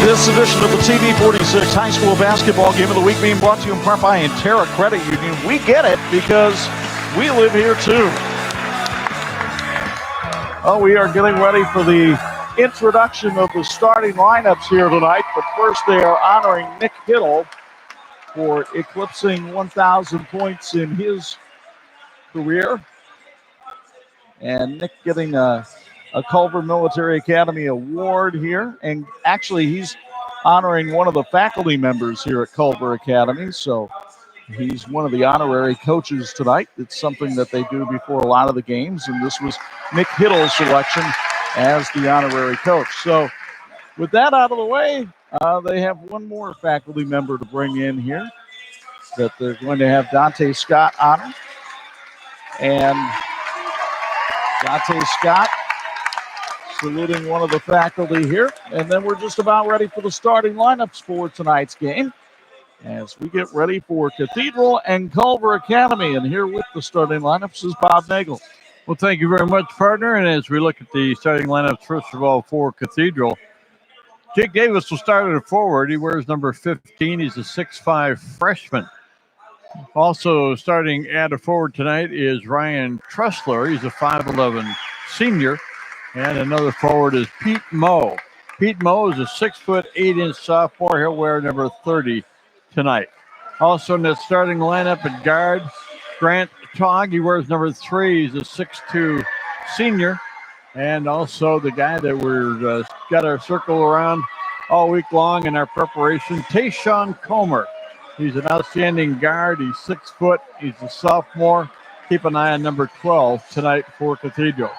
This edition of the TV46 High School Basketball Game of the Week being brought to you in part by Intera Credit Union. We get it because we live here too. Oh, we are getting ready for the introduction of the starting lineups here tonight. But first, they are honoring Nick Hittle for eclipsing 1,000 points in his career. And Nick getting a Culver Military Academy award here. And actually, he's honoring one of the faculty members here at Culver Academy. So he's one of the honorary coaches tonight. It's something that they do before a lot of the games. And this was Nick Hittle's selection as the honorary coach. So with that out of the way, they have one more faculty member to bring in here that they're going to have Dante Scott honor. And Dante Scott saluting one of the faculty here. And then we're just about ready for the starting lineups for tonight's game as we get ready for Cathedral and Culver Academy. And here with the starting lineups is Bob Nagel. Well, thank you very much, partner. And as we look at the starting lineups, first of all, for Cathedral, Jake Davis will start at forward. He wears number 15. He's a 6'5 freshman. Also starting at a forward tonight is Ryan Tressler. He's a 5'11 senior. And another forward is Pete Moe. Pete Moe is a 6'8" sophomore. He'll wear number 30 tonight. Also in the starting lineup at guard, Grant Togg. He wears number 3. He's a 6'2 senior. and also the guy that we're got our circle around all week long in our preparation, Tayshawn Comer. He's an outstanding guard. He's 6 foot. He's a sophomore. Keep an eye on number 12 tonight for Cathedral.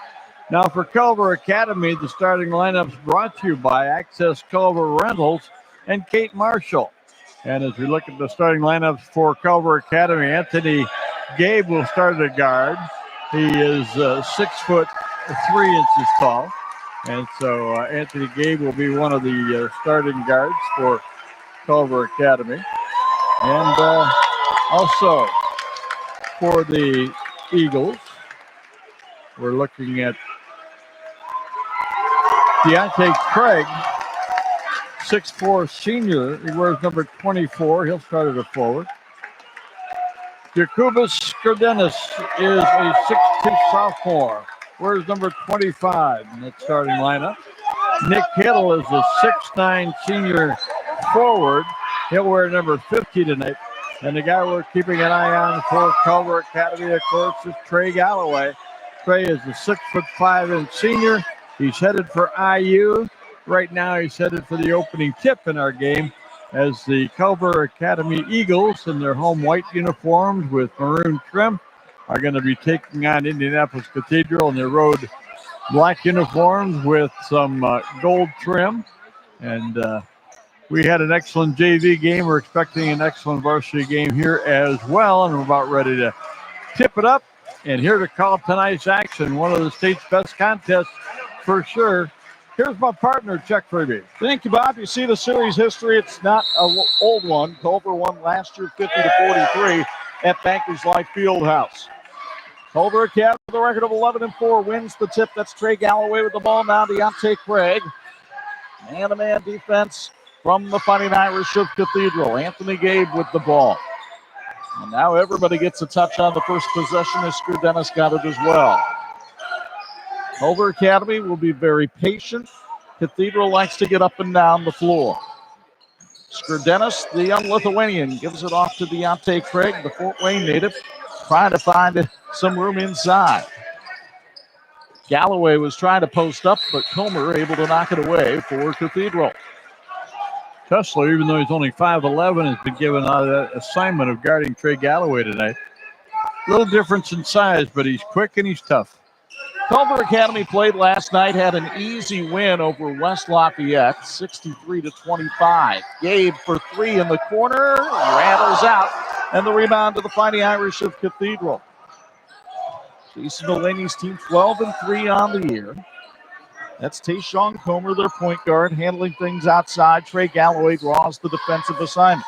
Now for Culver Academy, the starting lineup's brought to you by Access Culver Rentals and Kate Marshall. And as we look at the starting lineups for Culver Academy, Anthony Gabe will start at guard. He is 6 foot 3 inches tall. And so Anthony Gabe will be one of the starting guards for Culver Academy. And also for the Eagles, we're looking at Deontay Craig, 6'4" senior. He wears number 24. He'll start at a forward. Jacobus Skurdenis is a 6'2" sophomore. Wears number 25 in that starting lineup. Nick Hittle is a 6'9" senior forward. He'll wear number 50 tonight. And the guy we're keeping an eye on for Culver Academy, of course, is Trey Galloway. Trey is a 6'5" senior. He's headed for IU. Right now, he's headed for the opening tip in our game as the Culver Academy Eagles in their home white uniforms with maroon trim are going to be taking on Indianapolis Cathedral in their road black uniforms with some gold trim. And we had an excellent JV game. We're expecting an excellent varsity game here as well, and we're about ready to tip it up. And here to call tonight's action, one of the state's best contests for sure. Here's my partner, Chuck Freebie. Thank you, Bob. You see the series history. It's not an old one. Culver won last year 50-43 at Bankers Life Fieldhouse. Culver Academy with a record of 11-4 wins the tip. That's Trey Galloway with the ball now. Deontay Craig. Man-to-man defense from the Fighting Irish of Cathedral. Anthony Gabe with the ball. And now everybody gets a touch on the first possession as Skurdenis got it as well. Culver Academy will be very patient. Cathedral likes to get up and down the floor. Skurdenis, the young Lithuanian, gives it off to Deontay Craig, the Fort Wayne native, trying to find some room inside. Galloway was trying to post up, but Comer able to knock it away for Cathedral. Tussler, even though he's only 5'11", has been given that assignment of guarding Trey Galloway tonight. A little difference in size, but he's quick and he's tough. Culver Academy played last night, had an easy win over West Lafayette, 63-25. Gabe for 3 in the corner, rattles out, and the rebound to the Fighting Irish of Cathedral. Jason Delaney's team 12-3 on the year. That's Tayshawn Comer, their point guard, handling things outside. Trey Galloway draws the defensive assignment.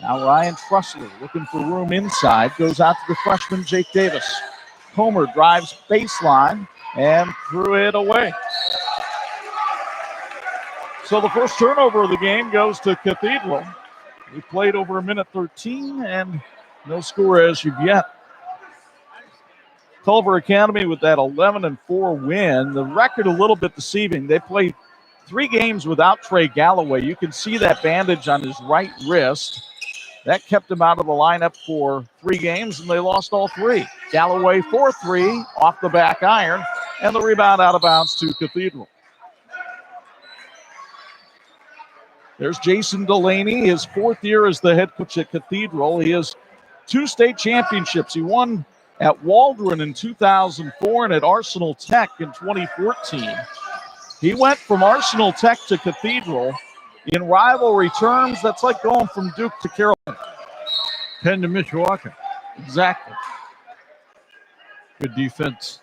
Now Ryan Trussler looking for room inside, goes out to the freshman Jake Davis. Comer drives baseline and threw it away. So the first turnover of the game goes to Cathedral. We played over a minute 13 and no score as of yet. Culver Academy with that 11-4 win. The record a little bit deceiving. They played 3 games without Trey Galloway. You can see that bandage on his right wrist. That kept him out of the lineup for 3 games, and they lost all 3. Galloway for 3 off the back iron, and the rebound out of bounds to Cathedral. There's Jason Delaney, his 4th year as the head coach at Cathedral. He has 2 state championships. He won at Waldron in 2004 and at Arsenal Tech in 2014. He went from Arsenal Tech to Cathedral. In rivalry terms, that's like going from Duke to Carolina. Penn to Mishawaka. Exactly. Good defense.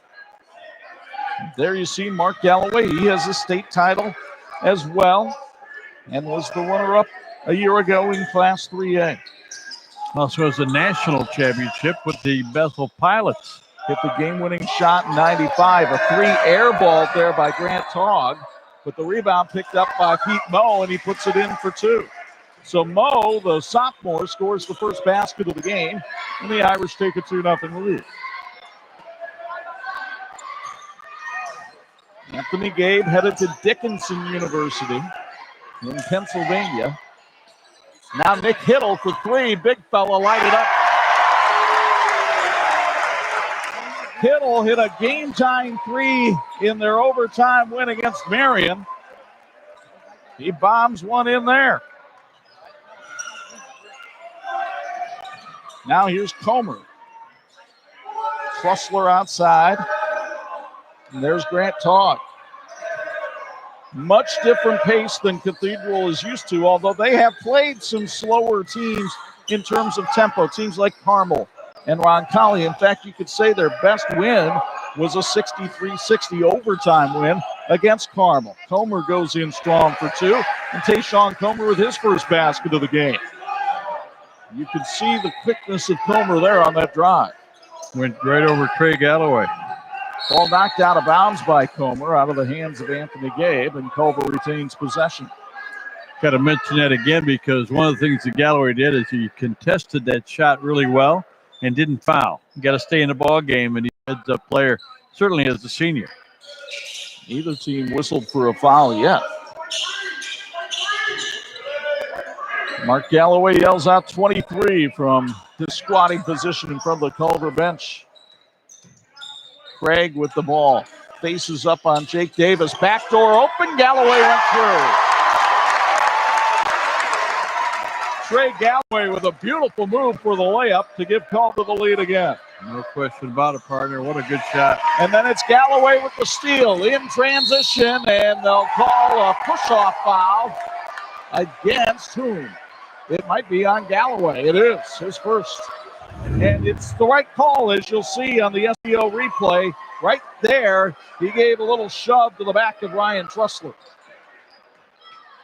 There you see Mark Galloway. He has a state title as well and was the runner-up a year ago in Class 3A. Also has a national championship with the Bethel Pilots. Hit the game-winning shot in 95. A 3 air ball there by Grant Togg. But the rebound picked up by Pete Moe, and he puts it in for 2. So Moe, the sophomore, scores the first basket of the game, and the Irish take a 2-0 lead. Anthony Gabe headed to Dickinson University in Pennsylvania. Now Nick Hittle for 3. Big fella lighted up. Hiddle hit a game-tying three in their overtime win against Marion. He bombs one in there. Now here's Comer. Trussler outside. And there's Grant Todd. Much different pace than Cathedral is used to, although they have played some slower teams in terms of tempo. Teams like Carmel and Roncalli. In fact, you could say their best win was a 63-60 overtime win against Carmel. Comer goes in strong for two, and Tayshawn Comer with his first basket of the game. You can see the quickness of Comer there on that drive. Went right over Trey Galloway. Ball knocked out of bounds by Comer, out of the hands of Anthony Gabe, and Culver retains possession. Got to mention that again because one of the things that Galloway did is he contested that shot really well and didn't foul. You got to stay in the ball game, and he's a heads-up player, certainly as a senior. Neither team whistled for a foul yet. Mark Galloway yells out 23 from his squatting position in front of the Culver bench. Craig with the ball. Faces up on Jake Davis. Backdoor open. Galloway went through. Trey Galloway with a beautiful move for the layup to give Culver the lead again. No question about it, partner. What a good shot. And then it's Galloway with the steal in transition, and they'll call a push-off foul against whom? It might be on Galloway. It is his first. And it's the right call, as you'll see on the SBO replay. Right there, he gave a little shove to the back of Ryan Trussler.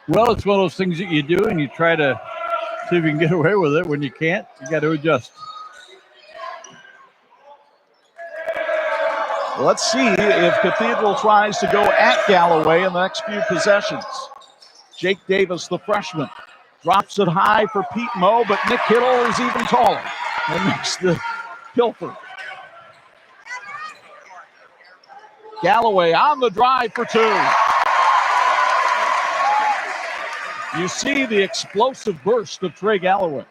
Well, it's one of those things that you do, and you try to see if you can get away with it. When you can't, you got to adjust. Let's see if Cathedral tries to go at Galloway in the next few possessions. Jake Davis, the freshman, drops it high for Pete Moe, but Nick Hiddle is even taller and makes the pilfer. Galloway on the drive for two. You see the explosive burst of Trey Galloway.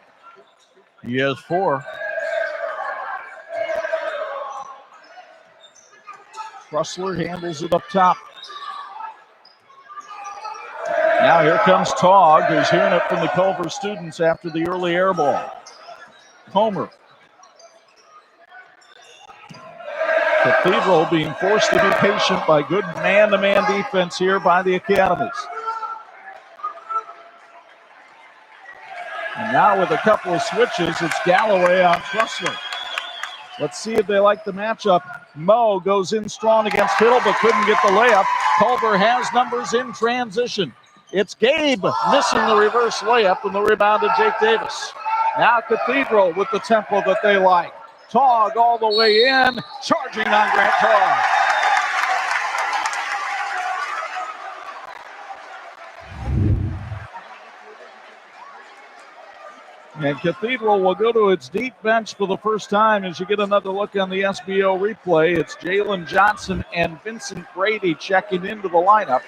He has four. Trussler handles it up top. Now here comes Togg, who's hearing it from the Culver students after the early air ball. Comer. Cathedral being forced to be patient by good man-to-man defense here by the Academies. And now with a couple of switches, it's Galloway on Trussler. Let's see if they like the matchup. Moe goes in strong against Hiddle, but couldn't get the layup. Culver has numbers in transition. It's Gabe missing the reverse layup, and the rebound to Jake Davis. Now Cathedral with the tempo that they like. Togg all the way in, charging on Grant Togg. And Cathedral will go to its deep bench for the first time as you get another look on the SBO replay. It's Jalen Johnson and Vincent Brady checking into the lineup.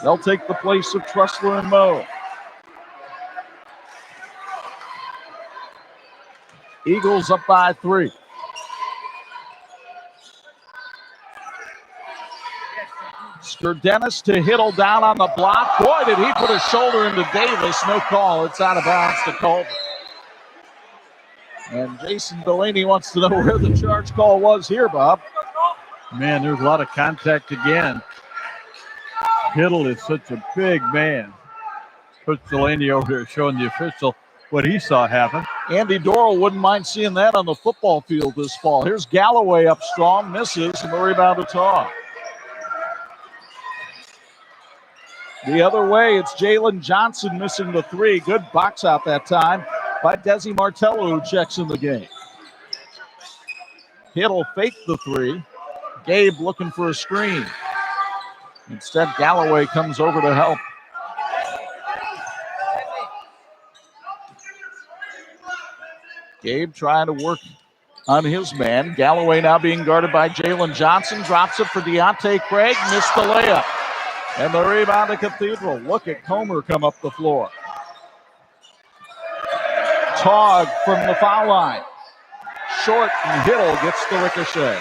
They'll take the place of Trussler and Moe. Eagles up by 3. Skurdenis to Hiddle down on the block. Boy, did he put a shoulder into Davis. No call. It's out of bounds to Culver. And Jason Delaney wants to know where the charge call was here, Bob. Man, there's a lot of contact again. Hiddle is such a big man. Coach Delaney over here showing the official what he saw happen. Andy Dorrell wouldn't mind seeing that on the football field this fall. Here's Galloway up strong, misses, and the rebound to Togg. The other way, it's Jalen Johnson missing the 3. Good box out that time by Desi Martello, who checks in the game. Hiddle faked the 3. Gabe looking for a screen. Instead, Galloway comes over to help. Gabe trying to work on his man. Galloway now being guarded by Jalen Johnson. Drops it for Deontay Craig. Missed the layup. And the rebound to Cathedral. Look at Comer come up the floor. Togg from the foul line. short, and Hiddle gets the ricochet.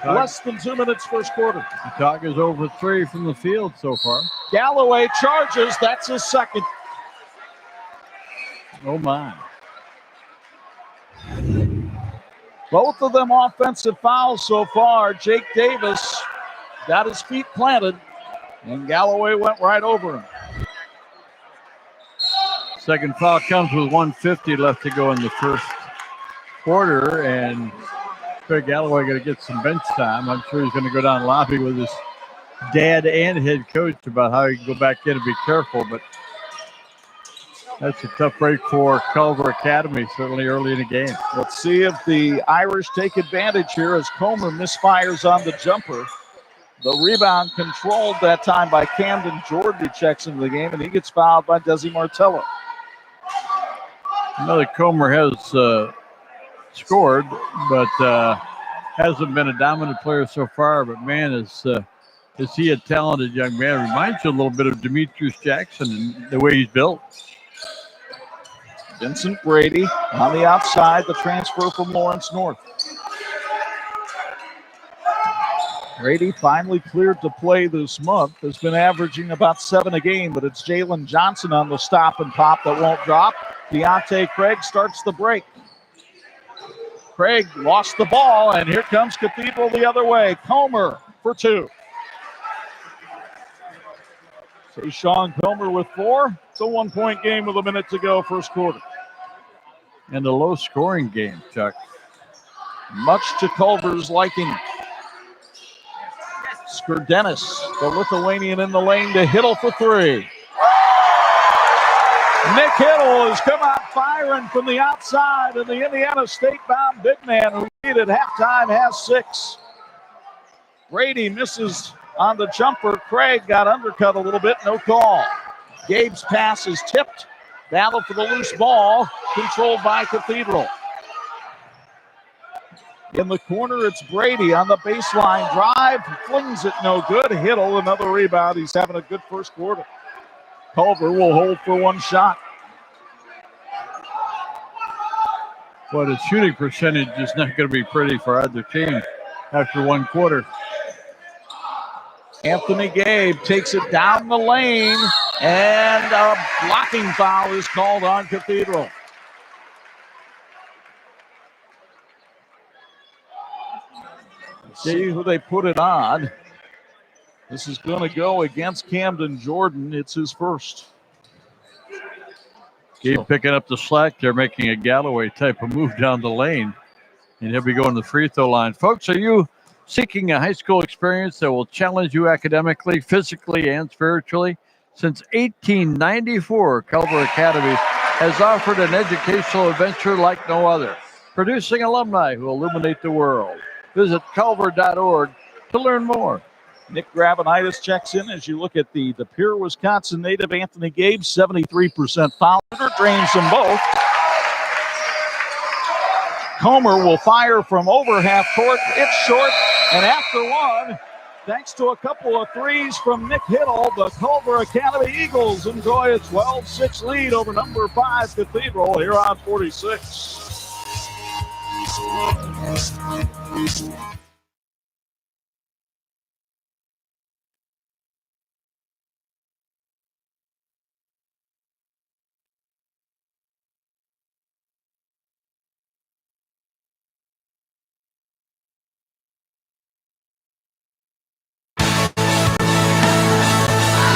Less than 2 minutes first quarter. Talk is over 3 from the field so far. Galloway charges. That's his second. Oh, my. Both of them offensive fouls so far. Jake Davis got his feet planted, and Galloway went right over him. Second foul comes with 1:50 left to go in the first quarter, and Craig Galloway going to get some bench time. I'm sure he's going to go down lobby with his dad and head coach about how he can go back in and be careful, but that's a tough break for Culver Academy, certainly early in the game. Let's see if the Irish take advantage here as Comer misfires on the jumper. The rebound controlled that time by Camden Jordan, who checks into the game, and he gets fouled by Desi Martello. Another Comer has scored, but hasn't been a dominant player so far. But man, is he a talented young man? Reminds you a little bit of Demetrius Jackson in the way he's built. Vincent Brady on the outside, the transfer from Lawrence North. Brady finally cleared to play this month. Has been averaging about 7 a game, but it's Jalen Johnson on the stop and pop that won't drop. Deontay Craig starts the break. Craig lost the ball, and here comes Cathedral the other way. Comer for 2. Sean Comer with 4. It's a 1-point game with a minute to go, first quarter. And a low-scoring game, Chuck. Much to Culver's liking. Skurdenis, the Lithuanian in the lane to Hiddle for 3. Nick Hiddle has come out firing from the outside, and the Indiana State-bound big man who lead at halftime has 6. Brady misses on the jumper. Craig got undercut a little bit, no call. Gabe's pass is tipped. Battle for the loose ball, controlled by Cathedral. In the corner, it's Brady on the baseline drive. Flings it no good. Hiddle, another rebound. He's having a good first quarter. Culver will hold for 1 shot. But his shooting percentage is not going to be pretty for either team after 1 quarter. Anthony Gabe takes it down the lane, and a blocking foul is called on Cathedral. See who they put it on. This is going to go against Camden Jordan. It's his first. Gabe picking up the slack there, making a Galloway type of move down the lane. And he'll be going to the free throw line. Folks, are you seeking a high school experience that will challenge you academically, physically, and spiritually? Since 1894, Culver Academies has offered an educational adventure like no other, producing alumni who illuminate the world. Visit culver.org to learn more. Nick Gravenitis checks in as you look at the De Pere, Wisconsin native Anthony Gabe, 73% foul. Drains them both. Comer will fire from over half court. It's short, and after 1, thanks to a couple of threes from Nick Hiddle, the Culver Academy Eagles enjoy a 12-6 lead over number 5 Cathedral here on 46.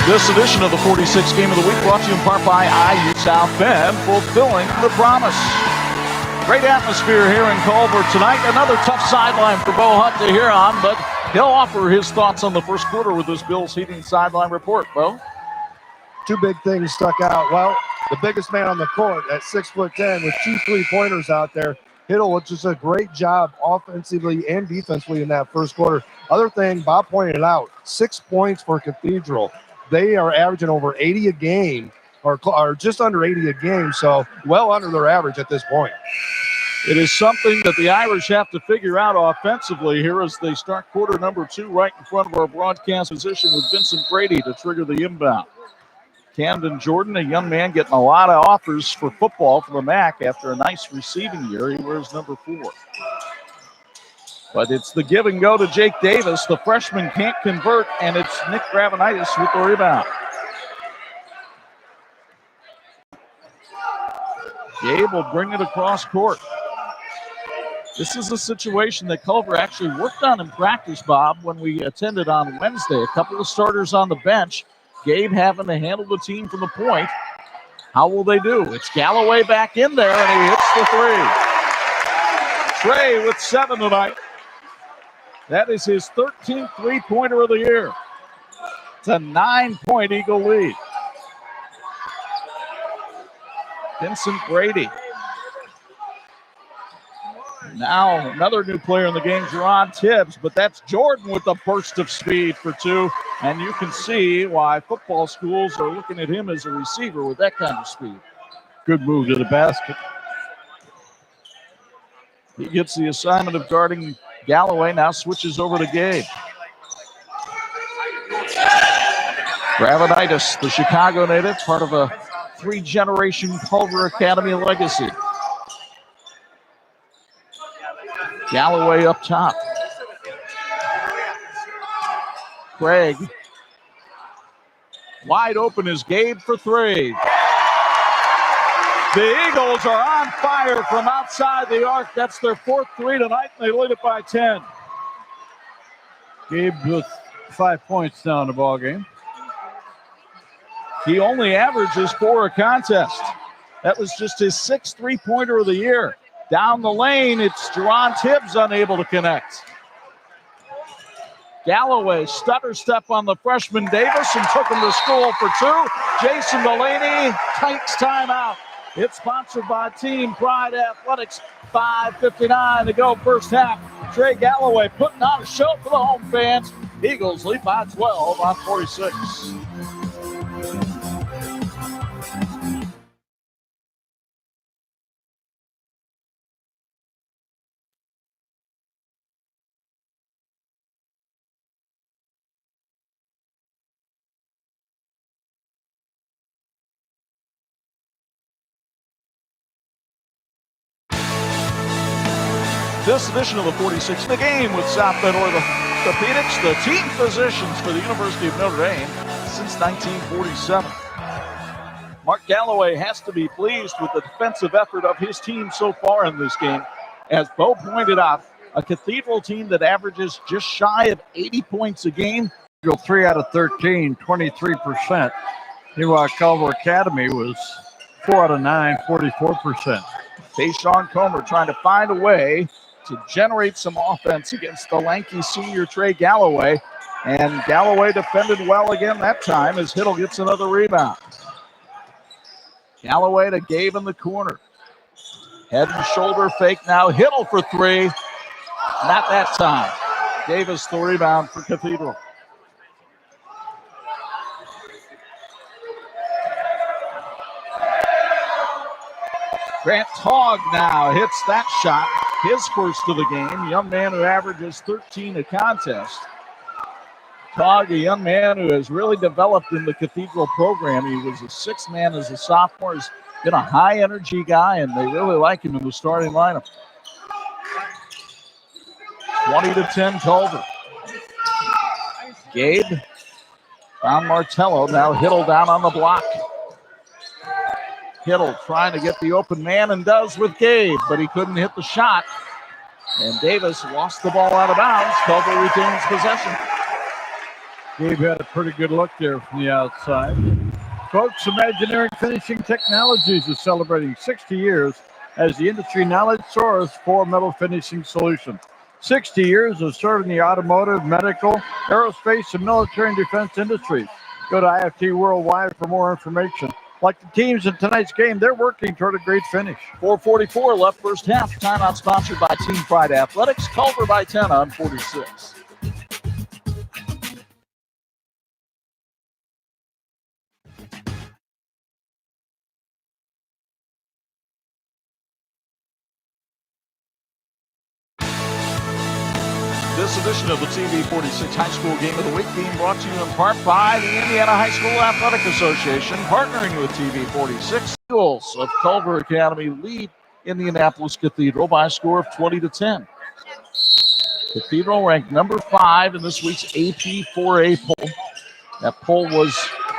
This edition of the 46 Game of the Week brought to you in part by IU South Bend, fulfilling the promise. Great atmosphere here in Culver tonight. Another tough sideline for Bo Hunt to hear on, but he'll offer his thoughts on the first quarter with this Bills Heating sideline report. Bo? 2 big things stuck out. Well, the biggest man on the court at 6'10" with 2 3-pointers out there. Hiddle, which is a great job offensively and defensively in that first quarter. Other thing, Bob pointed it out, 6 points for Cathedral. They are averaging over 80 a game, or just under 80 a game, so well under their average at this point. It is something that the Irish have to figure out offensively here as they start quarter number 2 right in front of our broadcast position with Vincent Brady to trigger the inbound. Camden Jordan, a young man getting a lot of offers for football from the MAC after a nice receiving year. He wears number 4. But it's the give and go to Jake Davis. The freshman can't convert, and it's Nick Gravenitis with the rebound. Gabe will bring it across court. This is a situation that Culver actually worked on in practice, Bob, when we attended on Wednesday. A couple of starters on the bench. Gabe having to handle the team from the point. How will they do? It's Galloway back in there, and he hits the 3. Trey with 7 tonight. That is his 13th three-pointer of the year. It's a 9-point Eagle lead. Vincent Brady. Now another new player in the game, Jerron Tibbs, but that's Jordan with a burst of speed for 2. And you can see why football schools are looking at him as a receiver with that kind of speed. Good move to the basket. He gets the assignment of guarding Galloway, now switches over to Gabe. Gravenitis, the Chicago native, part of a 3-generation Culver Academy legacy. Galloway up top. Craig. Wide open is Gabe for 3. The Eagles are on fire from outside the arc. That's their 4th 3 tonight, and they lead it by 10. Gabe with 5 points now in the ball game. He only averages 4 a contest. That was just his 6th three-pointer of the year. Down the lane, it's Jerron Tibbs unable to connect. Galloway stutter step on the freshman Davis and took him to school for 2. Jason Delaney takes timeout. It's sponsored by Team Pride Athletics. 5:59 to go first half. Trey Galloway putting on a show for the home fans. Eagles lead by 12 on 46. This edition of the 46, the game with South Bend Orthopedics, the team physicians for the University of Notre Dame since 1947. Mark Galloway has to be pleased with the defensive effort of his team so far in this game. As Bo pointed out, a Cathedral team that averages just shy of 80 points a game. 3 out of 13, 23%. Meanwhile, Culver Academy was 4 out of 9, 44%. Tayshawn Comer trying to find a way to generate some offense against the lanky senior Trey Galloway. And Galloway defended well again that time as Hiddle gets another rebound. Galloway to Gabe in the corner. Head and shoulder fake now. Hiddle for 3. Not that time. Davis the rebound for Cathedral. Grant Hogg now hits that shot. His first of the game. Young man who averages 13 a contest. Hogg, a young man who has really developed in the Cathedral program. He was a 6th man as a sophomore. He's been a high-energy guy, and they really like him in the starting lineup. 20-10 Culver. Gabe found Martello. Now Hiddle down on the block. Hiddle trying to get the open man and does with Gabe, but he couldn't hit the shot. And Davis lost the ball out of bounds. Culver retains possession. Gabe had a pretty good look there from the outside. Folks, Imagineering Finishing Technologies is celebrating 60 years as the industry knowledge source for metal finishing solutions. 60 years of serving the automotive, medical, aerospace, and military and defense industries. Go to IFT Worldwide for more information. Like the teams in tonight's game, they're working toward a great finish. 4:44 left first half. Timeout sponsored by Team Pride Athletics. Culver by 10 on 46. This this edition of the TV 46 High School Game of the Week being brought to you in part by the Indiana High School Athletic Association, partnering with TV 46. Eagles of Culver Academy lead Indianapolis Cathedral by a score of 20-10. Cathedral ranked number 5 in this week's AP 4A poll. That poll was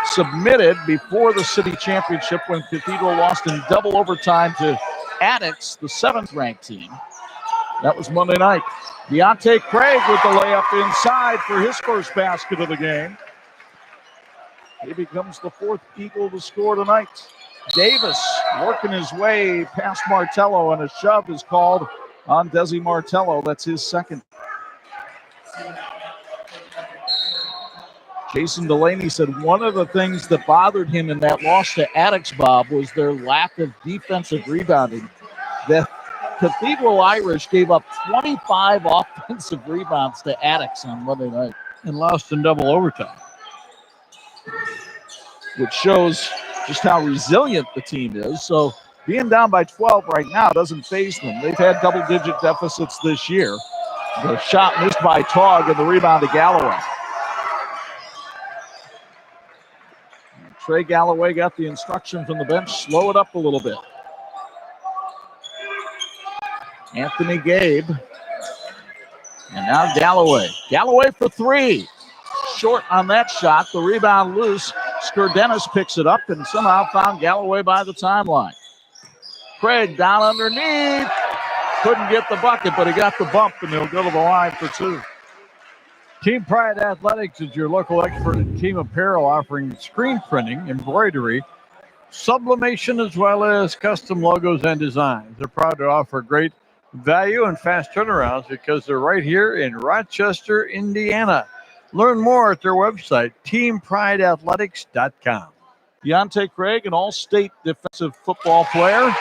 submitted before the city championship when Cathedral lost in double overtime to Addicts, the 7th-ranked team. That was Monday night. Deontay Craig with the layup inside for his first basket of the game. He becomes the 4th Eagle to score tonight. Davis working his way past Martello, and a shove is called on Desi Martello. That's his 2nd. Jason Delaney said one of the things that bothered him in that loss to Addicts, Bob, was their lack of defensive rebounding. The Cathedral Irish gave up 25 offensive rebounds to Addicts on Monday night. And lost in double overtime. Which shows just how resilient the team is. So being down by 12 right now doesn't faze them. They've had double-digit deficits this year. The shot missed by Togg and the rebound to Galloway. Trey Galloway got the instruction from the bench, slow it up a little bit. Anthony Gabe. And now Galloway. Galloway for 3. Short on that shot. The rebound loose. Skurdenis picks it up and somehow found Galloway by the timeline. Craig down underneath. Couldn't get the bucket, but he got the bump, and he'll go to the line for 2. Team Pride Athletics is your local expert in team apparel, offering screen printing, embroidery, sublimation, as well as custom logos and designs. They're proud to offer great value and fast turnarounds because they're right here in Rochester, Indiana. Learn more at their website, teamprideathletics.com. Deontay Craig, an all-state defensive football player,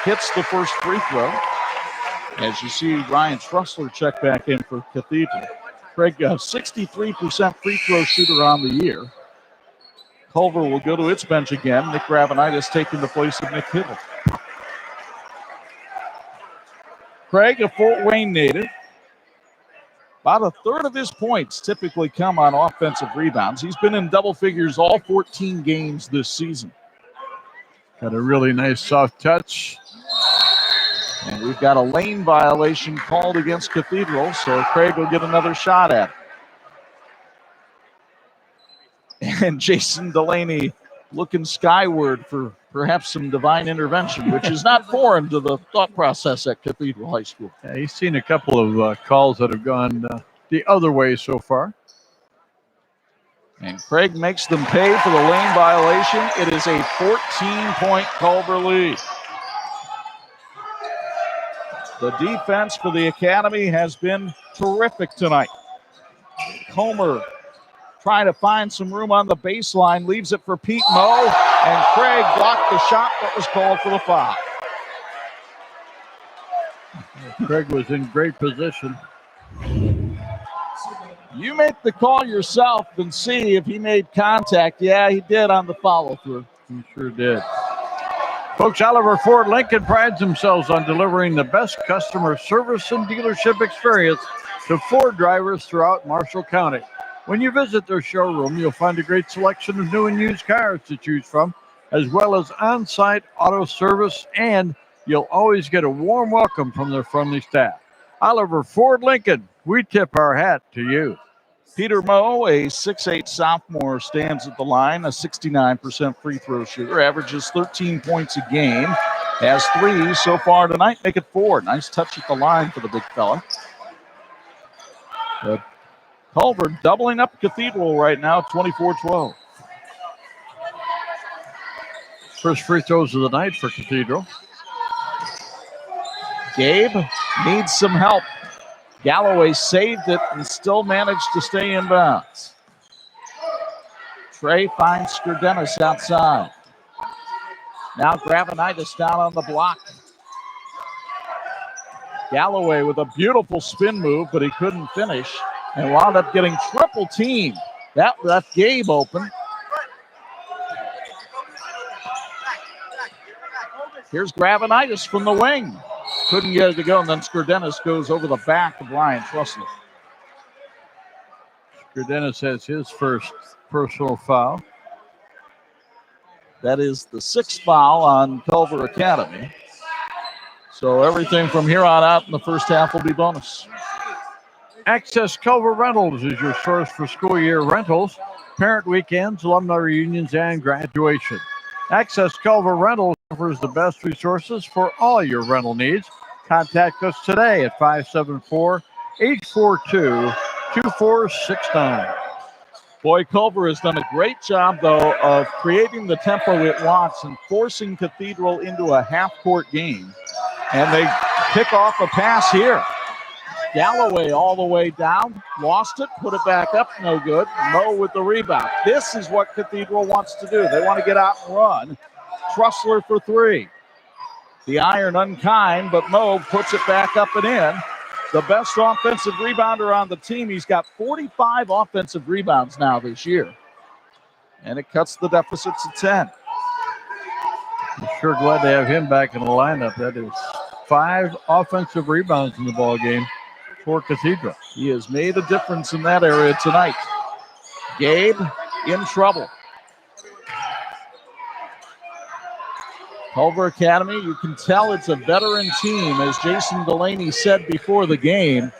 hits the first free throw. As you see Ryan Trussler check back in for Cathedral. Craig, 63% free throw shooter on the year. Culver will go to its bench again. Nick Gravenitis taking the place of Nick Hittle. Craig, a Fort Wayne native. About a third of his points typically come on offensive rebounds. He's been in double figures all 14 games this season. Got a really nice soft touch. And we've got a lane violation called against Cathedral, so Craig will get another shot at it. And Jason Delaney looking skyward for perhaps some divine intervention, which is not foreign to the thought process at Cathedral High School. Yeah, he's seen a couple of calls that have gone the other way so far. And Craig makes them pay for the lane violation. It is a 14-point Culver lead. The defense for the Academy has been terrific tonight. Comer trying to find some room on the baseline, leaves it for Pete Moe, and Craig blocked the shot that was called for the foul. Craig was in great position. You make the call yourself and see if he made contact. Yeah, he did on the follow-through. He sure did. Folks, Oliver Ford Lincoln prides themselves on delivering the best customer service and dealership experience to Ford drivers throughout Marshall County. When you visit their showroom, you'll find a great selection of new and used cars to choose from, as well as on-site auto service, and you'll always get a warm welcome from their friendly staff. Oliver Ford Lincoln, we tip our hat to you. Peter Moe, a 6'8 sophomore, stands at the line, a 69% free throw shooter, averages 13 points a game, has 3 so far tonight, make it 4. Nice touch at the line for the big fella. But Culver doubling up Cathedral right now, 24-12. First free throws of the night for Cathedral. Gabe needs some help. Galloway saved it and still managed to stay in bounds. Trey finds Skurdenis outside. Now Gravenitis down on the block. Galloway with a beautiful spin move, but he couldn't finish and wound up getting triple teamed. That left Gabe open. Here's Gravenitis from the wing. Couldn't get it to go, and then Skurdenis goes over the back of Ryan Trussler. Dennis has his first personal foul. That is the 6th foul on Culver Academy. So everything from here on out in the first half will be bonus. Access Culver Rentals is your source for school year rentals, parent weekends, alumni reunions, and graduation. Access Culver Rentals offers the best resources for all your rental needs. Contact us today at 574-842-2469. Boy, Culver has done a great job, though, of creating the tempo it wants and forcing Cathedral into a half-court game. And they pick off a pass here. Galloway all the way down, lost it, put it back up, no good. Moe with the rebound. This is what Cathedral wants to do. They want to get out and run. Trussler for 3. The iron unkind, but Moe puts it back up and in. The best offensive rebounder on the team. He's got 45 offensive rebounds now this year. And it cuts the deficit to 10. I'm sure glad to have him back in the lineup. That is 5 offensive rebounds in the ball game for Cathedral. He has made a difference in that area tonight. Gabe in trouble. Culver Academy, you can tell it's a veteran team, as Jason Delaney said before the game.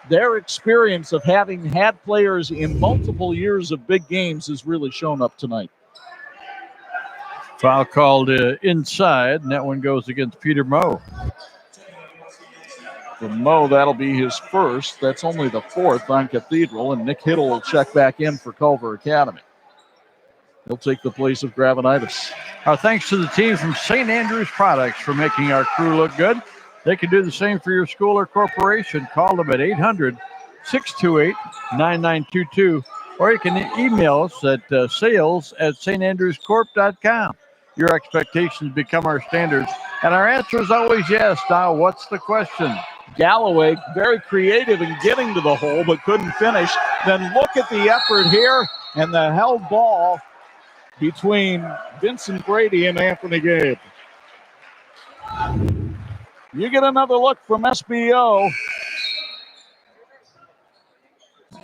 Their experience of having had players in multiple years of big games has really shown up tonight. Foul called inside, and that one goes against Peter Moe. For Moe, that'll be his first. That's only the 4th on Cathedral, and Nick Hiddle will check back in for Culver Academy. He'll take the place of Gravenitis. Our thanks to the team from St. Andrews Products for making our crew look good. They can do the same for your school or corporation. Call them at 800-628-9922, or you can email us at sales@standrewscorp.com. Your expectations become our standards, and our answer is always yes. Now, what's the question? Galloway, very creative in getting to the hole, but couldn't finish. Then look at the effort here, and the held ball between Vincent Brady and Anthony Gabe. You get another look from SBO.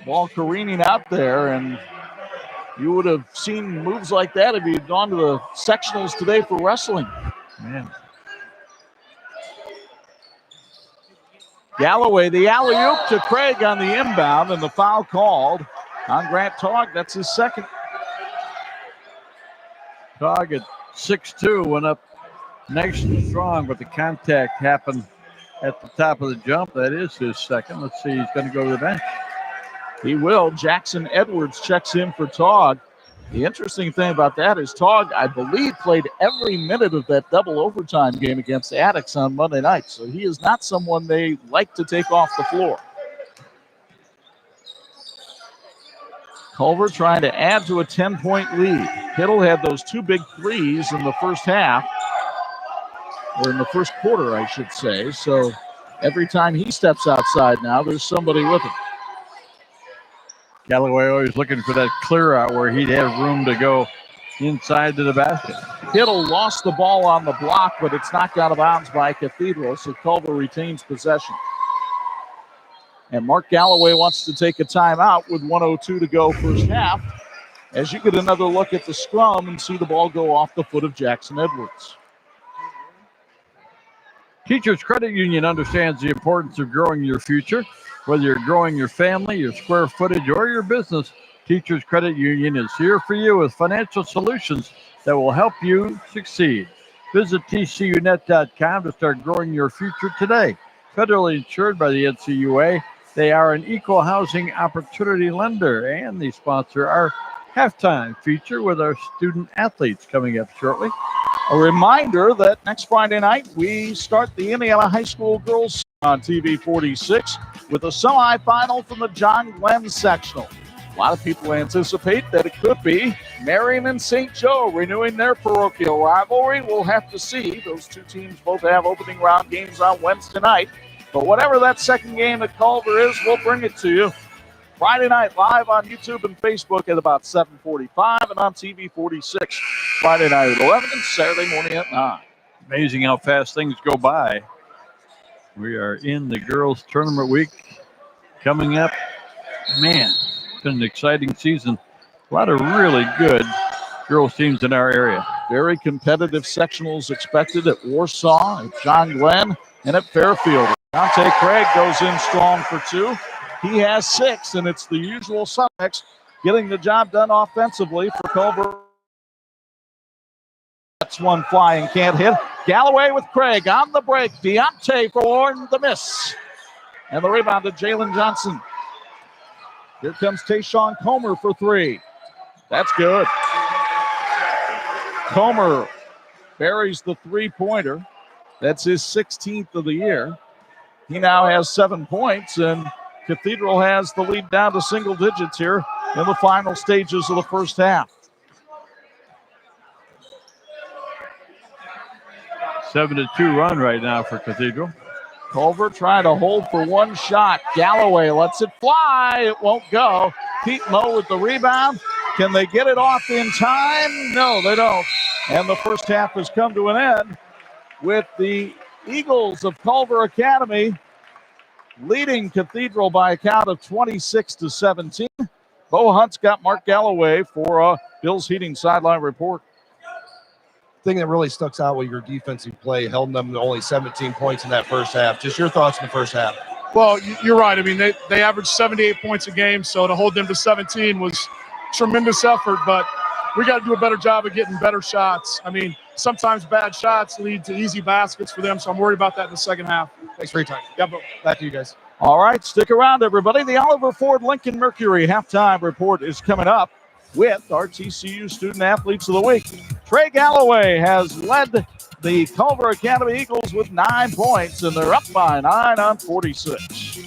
Ball careening out there, and you would have seen moves like that if you'd gone to the sectionals today for wrestling. Man. Galloway, the alley-oop to Craig on the inbound, and the foul called on Grant Togg. That's his second. Togg at 6'2", went up nice and strong, but the contact happened at the top of the jump. That is his second. Let's see, he's going to go to the bench. He will. Jackson Edwards checks in for Togg. The interesting thing about that is Togg, I believe, played every minute of that double overtime game against Attucks on Monday night, so he is not someone they like to take off the floor. Culver trying to add to a 10-point lead. Hiddle had those 2 big threes in the first half, or in the first quarter, I should say. So every time he steps outside now, there's somebody with him. Galloway always looking for that clear out where he'd have room to go inside to the basket. Hiddle lost the ball on the block, but it's knocked out of bounds by Cathedral, so Culver retains possession. And Mark Galloway wants to take a timeout with 1:02 to go first half, as you get another look at the scrum and see the ball go off the foot of Jackson Edwards. Teachers Credit Union understands the importance of growing your future. Whether you're growing your family, your square footage, or your business, Teachers Credit Union is here for you with financial solutions that will help you succeed. Visit tcunet.com to start growing your future today. Federally insured by the NCUA, they are an equal housing opportunity lender, and they sponsor our halftime feature with our student athletes coming up shortly. A reminder that next Friday night we start the Indiana High School Girls on TV 46 with a semifinal from the John Glenn sectional. A lot of people anticipate that it could be Marion and St. Joe renewing their parochial rivalry. We'll have to see. Those two teams both have opening round games on Wednesday night. But whatever that second game at Culver is, we'll bring it to you. Friday night live on YouTube and Facebook at about 7:45 and on TV 46 Friday night at 11 and Saturday morning at 9. Amazing how fast things go by. We are in the girls' tournament week coming up. Man, been an exciting season. A lot of really good girls teams in our area. Very competitive sectionals expected at Warsaw, at John Glenn, and at Fairfield. Dante Craig goes in strong for 2. He has 6, and it's the usual suspects getting the job done offensively for Culver. That's one flying, can't hit. Galloway with Craig on the break. Deontay for the miss. And the rebound to Jalen Johnson. Here comes Tayshawn Comer for 3. That's good. Comer buries the three-pointer. That's his 16th of the year. He now has 7 points, and Cathedral has the lead down to single digits here in the final stages of the first half. 7-2 run right now for Cathedral. Culver trying to hold for one shot. Galloway lets it fly. It won't go. Pete Moe with the rebound. Can they get it off in time? No, they don't. And the first half has come to an end with the Eagles of Culver Academy leading Cathedral by a count of 26-17. Bo Hunt's got Mark Galloway for Bill's Heating Sideline Report. Thing that really sticks out with your defensive play, held them to only 17 points in that first half. Just your thoughts in the first half. Well, you're right. I mean, they averaged 78 points a game, so to hold them to 17 was tremendous effort, but we got to do a better job of getting better shots. I mean, sometimes bad shots lead to easy baskets for them, so I'm worried about that in the second half. Thanks for your time. Yeah, but Back to you guys. All right, stick around, everybody. The Oliver Ford Lincoln Mercury halftime report is coming up with our TCU Student Athletes of the Week. Trey Galloway has led the Culver Academy Eagles with 9 points, and they're up by 9 on 46.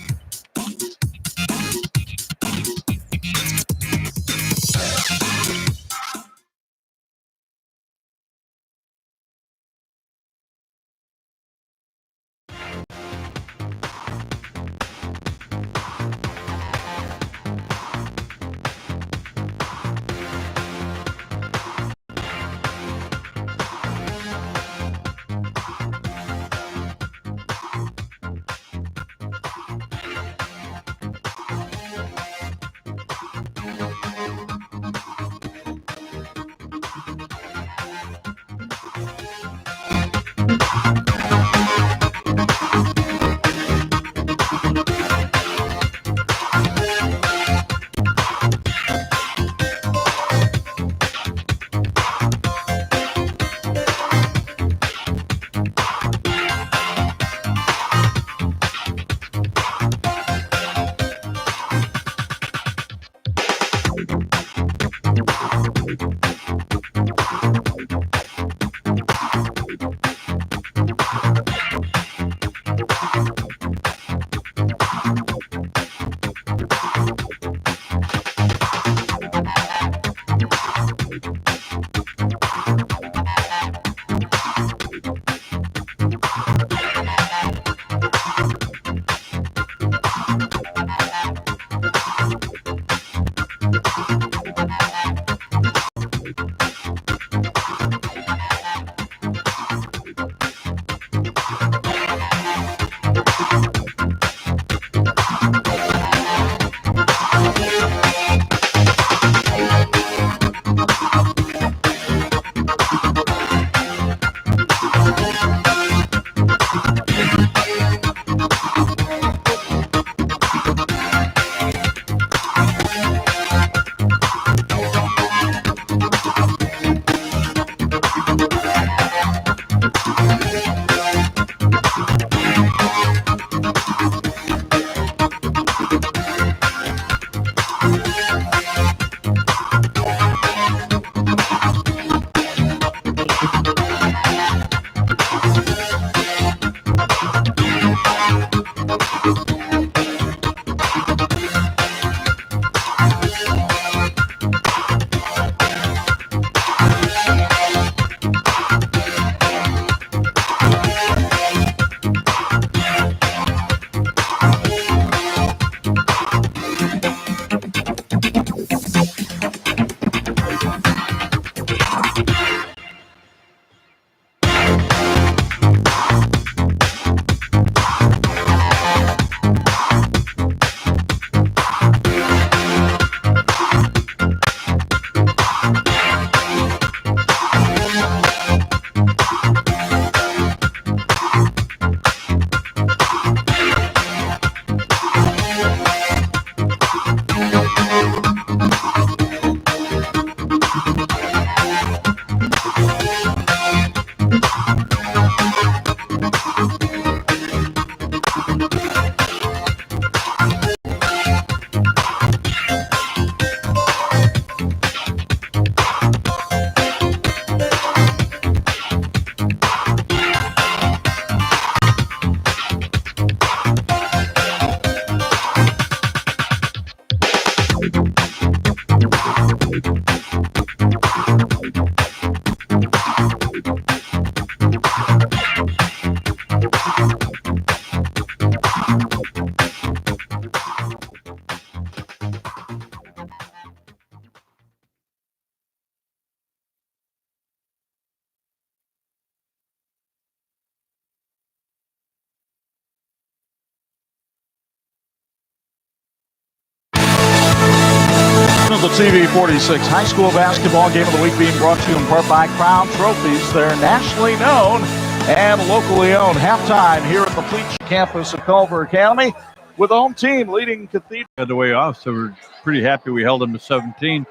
the TV 46 high school basketball game of the week being brought to you in part by Crown Trophies. They're nationally known and locally owned. Halftime here at the Fleet campus of Culver Academy with the home team leading Cathedral. Had the way off, so we're pretty happy we held them to 17.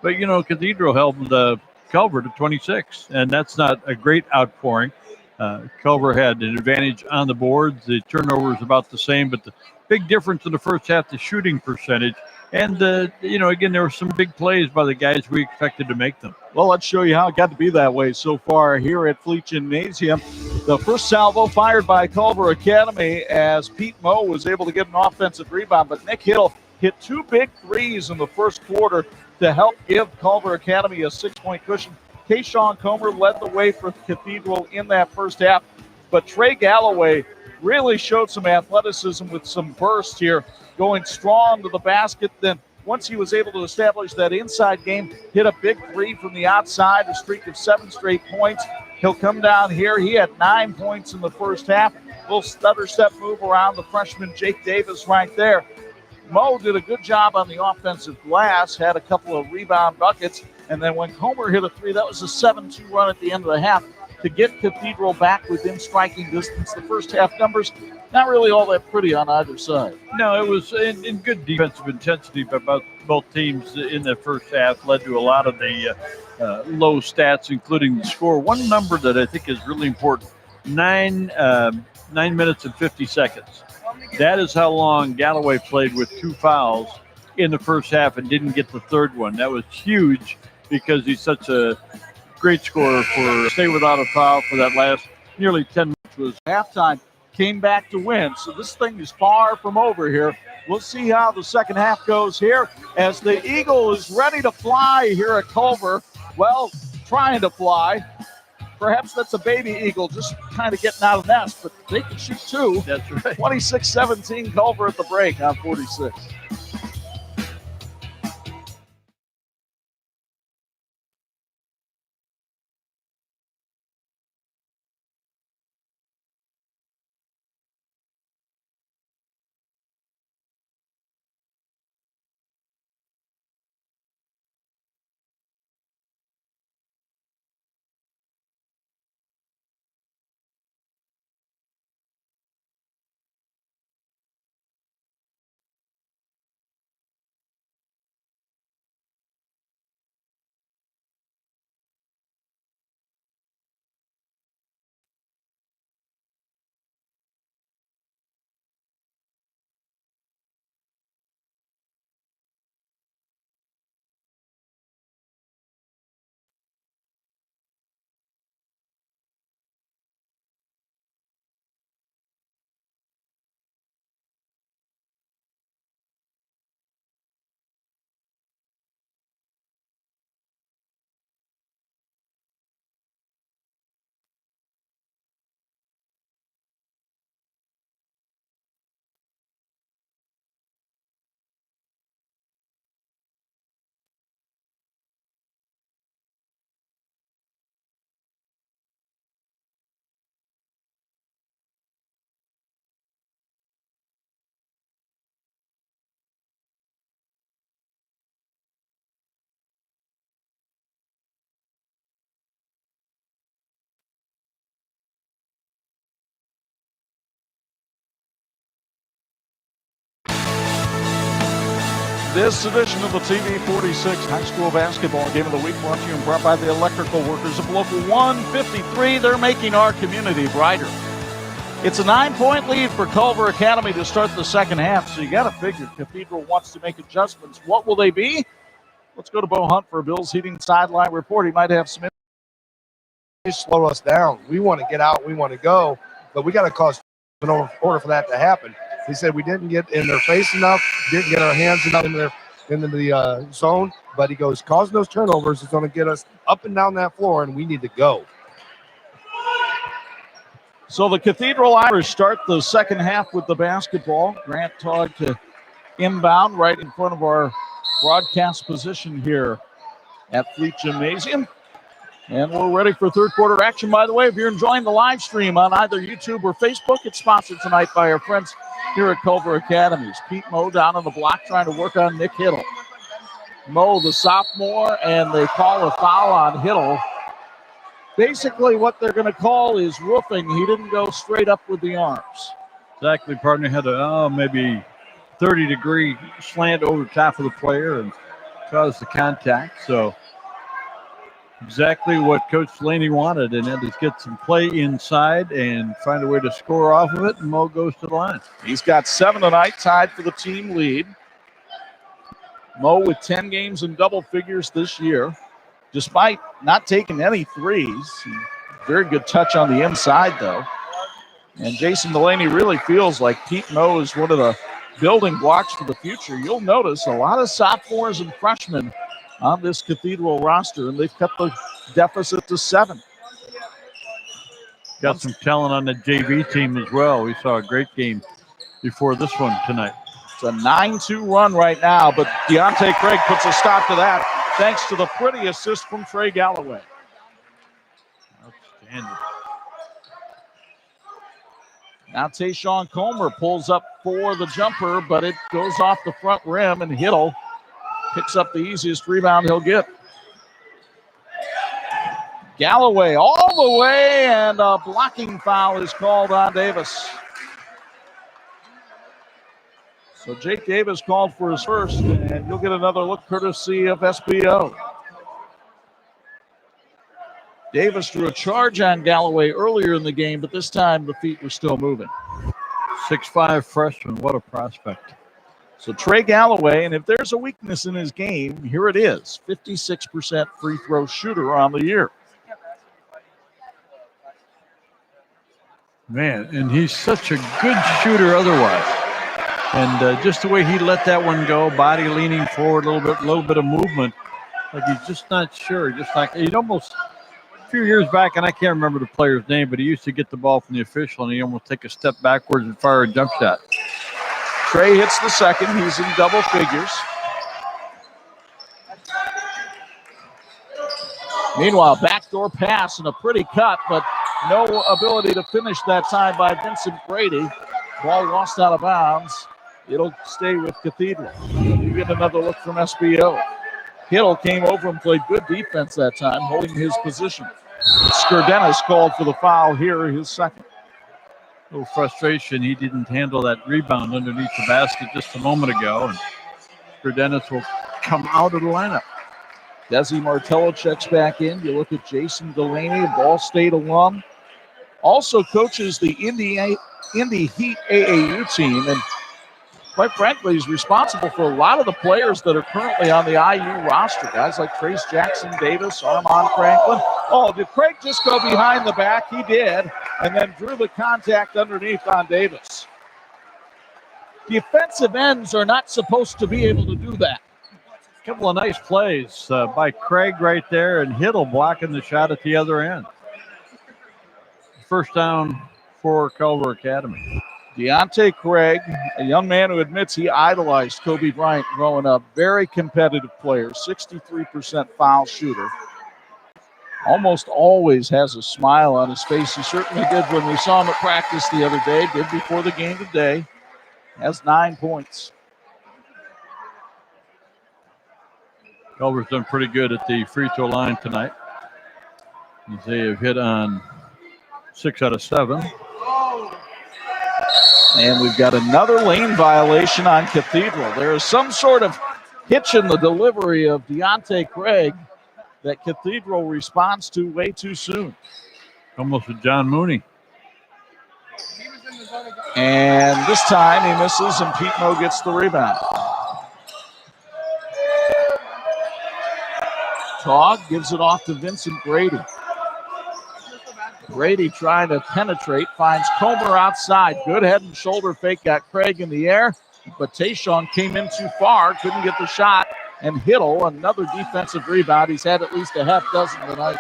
But, you know, Cathedral held Culver to 26, and that's not a great outpouring. Culver had an advantage on the boards. The turnover is about the same, but the big difference in the first half, the shooting percentage. And, you know, again, there were some big plays by the guys we expected to make them. Well, let's show you how it got to be that way so far here at Fleet Gymnasium. The first salvo fired by Culver Academy as Pete Moe was able to get an offensive rebound, but Nick Hill hit two big threes in the first quarter to help give Culver Academy a 6-point cushion. Kayshawn Comer led the way for Cathedral in that first half, but Trey Galloway really showed some athleticism with some burst here, going strong to the basket. Then once he was able to establish that inside game, hit a big three from the outside, a streak of 7 straight points. He'll come down here. He had 9 points in the first half. Little stutter step move around the freshman Jake Davis right there. Moe did a good job on the offensive glass, had a couple of rebound buckets, and then when Comer hit a three, that was a 7-2 run at the end of the half to get Cathedral back within striking distance. The first half numbers, not really all that pretty on either side. No, it was in good defensive intensity by both teams in the first half, led to a lot of the low stats, including the score. One number that I think is really important, 9 minutes and 50 seconds. That is how long Galloway played with 2 fouls in the first half and didn't get the third one. That was huge because he's such a great scorer for stay without a foul for that last nearly 10 minutes. Was halftime, came back to win. So this thing is far from over here. We'll see how the second half goes here as the Eagle is ready to fly here at Culver. Well, trying to fly. Perhaps that's a baby eagle just kind of getting out of the nest, but they can shoot too. That's right. 26-17 Culver at the break on 46. This edition of the TV 46 high school basketball game of the week brought to you and brought by the electrical workers of Local 153. They're making our community brighter. It's a 9-point lead for Culver Academy to start the second half, so you got to figure Cathedral wants to make adjustments. What will they be? Let's go to Bo Hunt for a Bills Heating sideline report. He might have some. Slow us down. We want to get out. We want to go, but we got to cause in order for that to happen. He said we didn't get in their face enough, didn't get our hands enough into the zone, but he goes, causing those turnovers is going to get us up and down that floor, and we need to go. So the Cathedral Irish start the second half with the basketball. Grant Todd to inbound right in front of our broadcast position here at Fleet Gymnasium. And we're ready for third quarter action. By the way, if you're enjoying the live stream on either YouTube or Facebook, it's sponsored tonight by our friends here at Culver Academies. Pete Moe down on the block trying to work on Nick Hiddle. Moe, the sophomore, and they call a foul on Hiddle. Basically, what they're going to call is roofing. He didn't go straight up with the arms. Exactly, partner. Had a maybe 30-degree slant over top of the player and caused the contact. So exactly what Coach Delaney wanted, and that is get some play inside and find a way to score off of it, and Mo goes to the line. He's got 7 tonight, tied for the team lead. Mo with 10 games in double figures this year, despite not taking any threes. Very good touch on the inside, though. And Jason Delaney really feels like Pete Mo is one of the building blocks for the future. You'll notice a lot of sophomores and freshmen on this Cathedral roster, and they've cut the deficit to 7. Got some talent on the JV team as well. We saw a great game before this one tonight. It's a 9-2 run right now, but Deontay Craig puts a stop to that thanks to the pretty assist from Trey Galloway. Outstanding. Now Tayshawn Comer pulls up for the jumper, but it goes off the front rim, and Hiddle picks up the easiest rebound he'll get. Galloway all the way, and a blocking foul is called on Davis. So Jake Davis called for his first, and you'll get another look courtesy of SBO. Davis drew a charge on Galloway earlier in the game, but this time the feet were still moving. 6'5" freshman, what a prospect. So Trey Galloway, and if there's a weakness in his game, here it is. 56% free throw shooter on the year. Man, and he's such a good shooter otherwise. And just the way he let that one go, body leaning forward a little bit of movement, like he's just not sure. Just like he'd almost a few years back, and I can't remember the player's name, but he used to get the ball from the official and he almost take a step backwards and fire a jump shot. Trey hits the second. He's in double figures. Meanwhile, backdoor pass and a pretty cut, but no ability to finish that time by Vincent Brady. Ball lost out of bounds. It'll stay with Cathedral. You get another look from SBO. Hiddle came over and played good defense that time, holding his position. Skurdenis called for the foul here, his second. A little frustration. He didn't handle that rebound underneath the basket just a moment ago. And Skurdenis will come out of the lineup. Desi Martello checks back in. You look at Jason Delaney, Ball State alum. Also coaches the Indy Heat AAU team. And quite frankly, he's responsible for a lot of the players that are currently on the IU roster. Guys like Trace Jackson Davis, Armand Franklin. Oh, did Craig just go behind the back? He did. And then drew the contact underneath on Davis. Defensive ends are not supposed to be able to do that. A couple of nice plays by Craig right there, and Hiddle blocking the shot at the other end. First down for Culver Academy. Deontay Craig, a young man who admits he idolized Kobe Bryant growing up. Very competitive player, 63% foul shooter. Almost always has a smile on his face. He certainly did when we saw him at practice the other day, did before the game today. Has 9 points. Culver's done pretty good at the free throw line tonight. As they have hit on 6 out of 7. And we've got another lane violation on Cathedral. There is some sort of hitch in the delivery of Deontay Craig that Cathedral responds to way too soon. Almost a John Mooney. And this time he misses, and Pete Mo gets the rebound. Togg gives it off to Vincent Brady. Brady trying to penetrate, finds Comer outside. Good head and shoulder fake, got Craig in the air, but Tayshawn came in too far, couldn't get the shot. And Hiddle, another defensive rebound. He's had at least a half dozen tonight.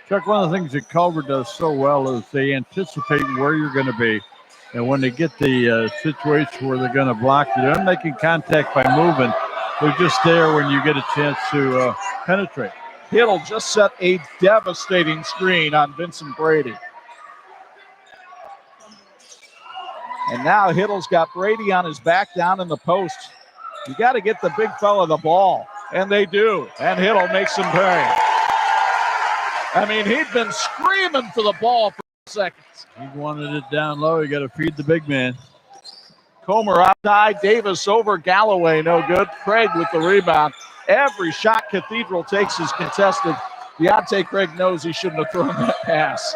Chuck, one of the things that Culver does so well is they anticipate where you're going to be. And when they get the situation where they're going to block you, they're making contact by moving. They're just there when you get a chance to penetrate. Hiddle just set a devastating screen on Vincent Brady. And now Hiddle's got Brady on his back down in the post. You got to get the big fella the ball, and they do. And Hiddle makes him pay. I mean, he'd been screaming for the ball for seconds. He wanted it down low. You got to feed the big man. Comer outside, Davis over Galloway, no good. Craig with the rebound. Every shot Cathedral takes is contested. Deontay Craig knows he shouldn't have thrown that pass.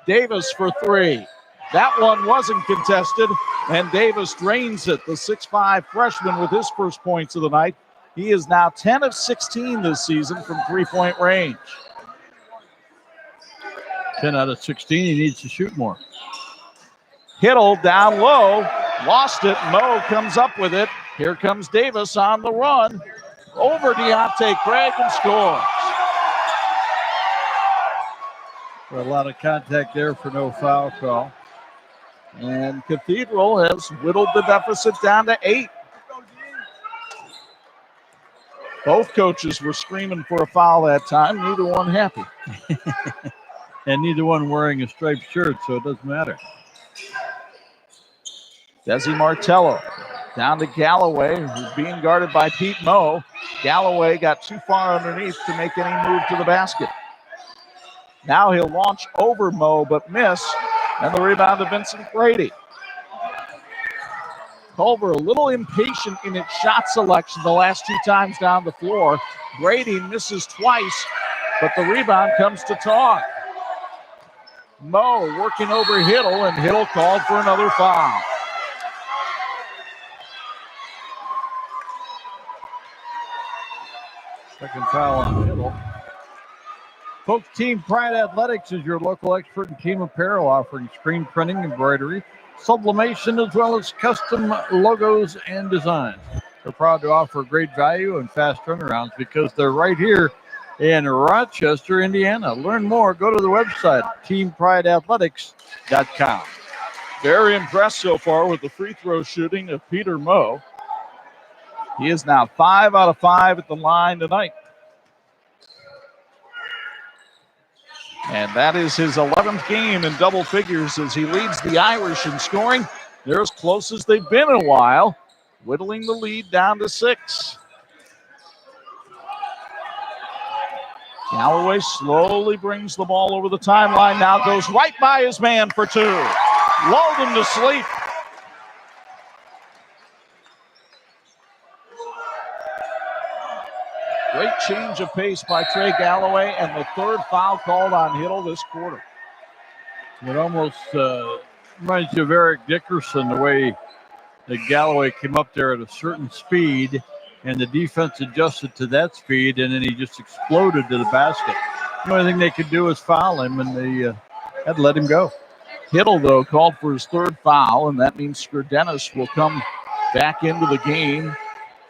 Davis for three. That one wasn't contested, and Davis drains it. The 6'5 freshman with his first points of the night. He is now 10 of 16 this season from three-point range. 10 out of 16. He needs to shoot more. Hiddle down low, lost it. Moe comes up with it. Here comes Davis on the run. Over Deontay Craig and scores. A lot of contact there for no foul call. And Cathedral has whittled the deficit down to 8. Both coaches were screaming for a foul that time. Neither one happy. And neither one wearing a striped shirt, so it doesn't matter. Desi Martello down to Galloway, who's being guarded by Pete Moe. Galloway got too far underneath to make any move to the basket. Now he'll launch over Moe, but miss. And the rebound to Vincent Brady. Culver a little impatient in its shot selection the last 2 times down the floor. Brady misses twice, but the rebound comes to Taug. Moe working over Hiddle, and Hiddle called for another foul. Second foul on Hiddle. Folks, Team Pride Athletics is your local expert in team apparel, offering screen printing, embroidery, sublimation, as well as custom logos and designs. They're proud to offer great value and fast turnarounds because they're right here in Rochester, Indiana. Learn more. Go to the website, teamprideathletics.com. Very impressed so far with the free throw shooting of Peter Moe. He is now 5 out of 5 at the line tonight. And that is his 11th game in double figures as he leads the Irish in scoring. They're as close as they've been in a while, whittling the lead down to 6. Galloway slowly brings the ball over the timeline, now goes right by his man for 2. Lulled him to sleep. Great change of pace by Trey Galloway, and the 3rd foul called on Hiddle this quarter. It almost reminds you of Eric Dickerson, the way that Galloway came up there at a certain speed, and the defense adjusted to that speed, and then he just exploded to the basket. The only thing they could do was foul him, and they had to let him go. Hiddle, though, called for his 3rd foul, and that means Skurdenis will come back into the game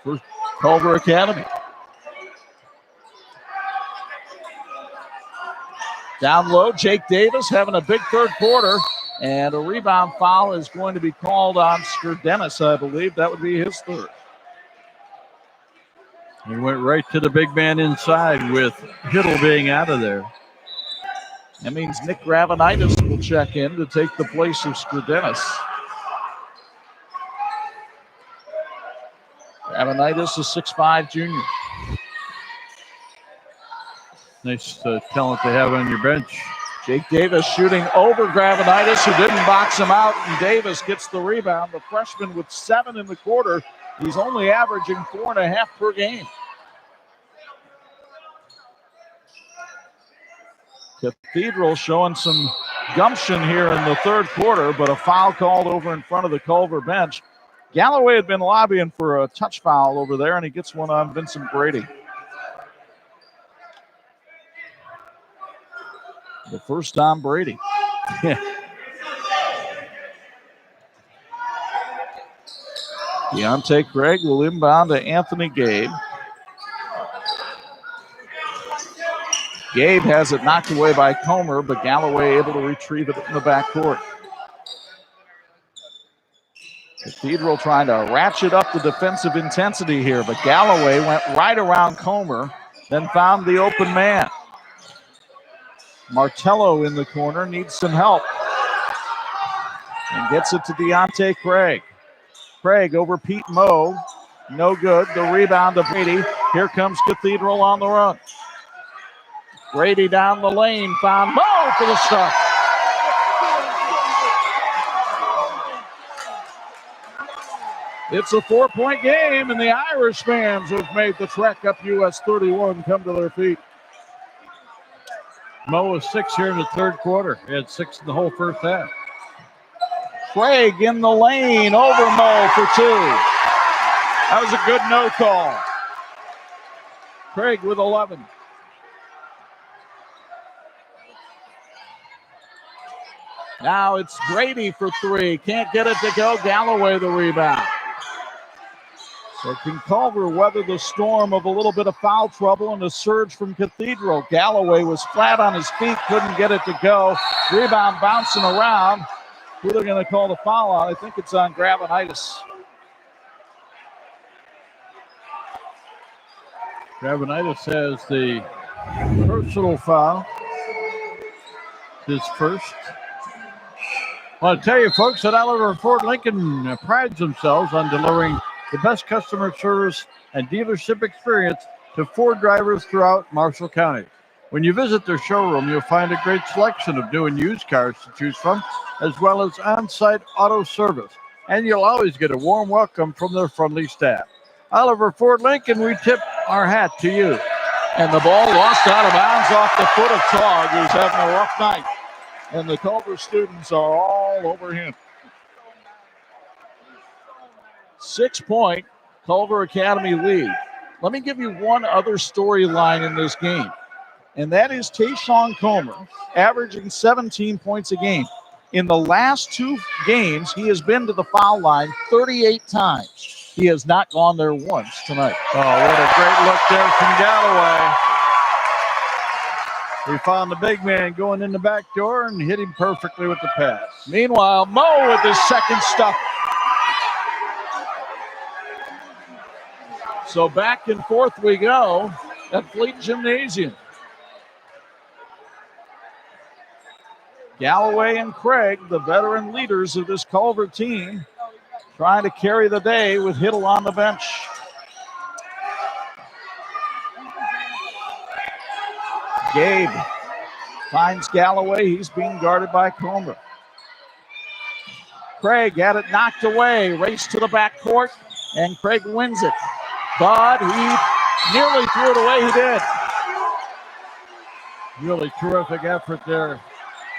for Culver Academy. Down low, Jake Davis having a big 3rd quarter, and a rebound foul is going to be called on Skurdenis, I believe. That would be his 3rd. He went right to the big man inside with Hiddle being out of there. That means Nick Gravenitis will check in to take the place of Skurdenis. Gravenitis, a 6'5 junior. Nice talent to have on your bench. Jake Davis shooting over Gravenitis, who didn't box him out, and Davis gets the rebound. The freshman with 7 in the quarter. He's only averaging 4.5 per game. Cathedral showing some gumption here in the 3rd quarter, but a foul called over in front of the Culver bench. Galloway had been lobbying for a touch foul over there, and he gets one on Vincent Brady. The first on Brady. Deontay Craig will inbound to Anthony Gabe. Gabe has it knocked away by Comer, but Galloway able to retrieve it in the backcourt. Cathedral trying to ratchet up the defensive intensity here, but Galloway went right around Comer, then found the open man. Martello in the corner needs some help and gets it to Deontay Craig. Craig over Pete Moe. No good. The rebound to Brady. Here comes Cathedral on the run. Brady down the lane. Found Moe for the stop. It's a 4-point game, and the Irish fans have made the trek up US 31 come to their feet. Moe was 6 here in the third quarter. He had 6 in the whole first half. Craig in the lane over Moe for 2. That was a good no call. Craig with 11. Now it's Brady for 3. Can't get it to go. Galloway the rebound. So can Culver weather the storm of a little bit of foul trouble and a surge from Cathedral? Galloway was flat on his feet, couldn't get it to go. Rebound bouncing around. Who they're going to call the foul on? I think it's on Gravenitis. Gravenitis has the personal foul. His first. I want to tell you, folks, that Oliver Ford Lincoln prides themselves on delivering the best customer service and dealership experience to Ford drivers throughout Marshall County. When you visit their showroom, you'll find a great selection of new and used cars to choose from, as well as on-site auto service. And you'll always get a warm welcome from their friendly staff. Oliver Ford Lincoln, we tip our hat to you. And the ball lost out of bounds off the foot of Tog, who's having a rough night. And the Culver students are all over him. 6-point Culver Academy lead. Let me give you one other storyline in this game, and that is Tayshawn Comer averaging 17 points a game. In the last 2 games, he has been to the foul line 38 times. He has not gone there once tonight. Oh, what a great look there from Galloway. He found the big man going in the back door and hit him perfectly with the pass. Meanwhile, Moe with his second stop. So back and forth we go at Fleet Gymnasium. Galloway and Craig, the veteran leaders of this Culver team, trying to carry the day with Hiddle on the bench. Gabe finds Galloway. He's being guarded by Comer. Craig had it knocked away. Race to the backcourt, and Craig wins it. But he nearly threw it away. He did. Really terrific effort there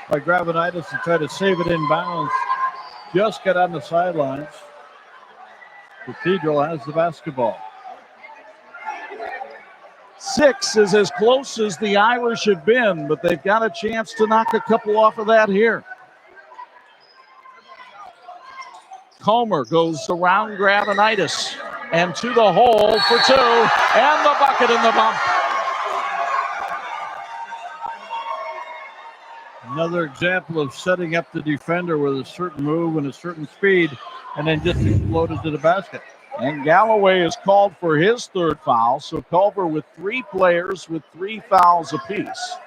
by Gravenitis to try to save it in bounds. Just got on the sidelines. Cathedral has the basketball. 6 is as close as the Irish have been, but they've got a chance to knock a couple off of that here. Comer goes around Gravenitis and to the hole for 2, and the bucket in the bump. Another example of setting up the defender with a certain move and a certain speed, and then just exploded to the basket. And Galloway is called for his 3rd foul, so Culver with 3 players with 3 fouls apiece.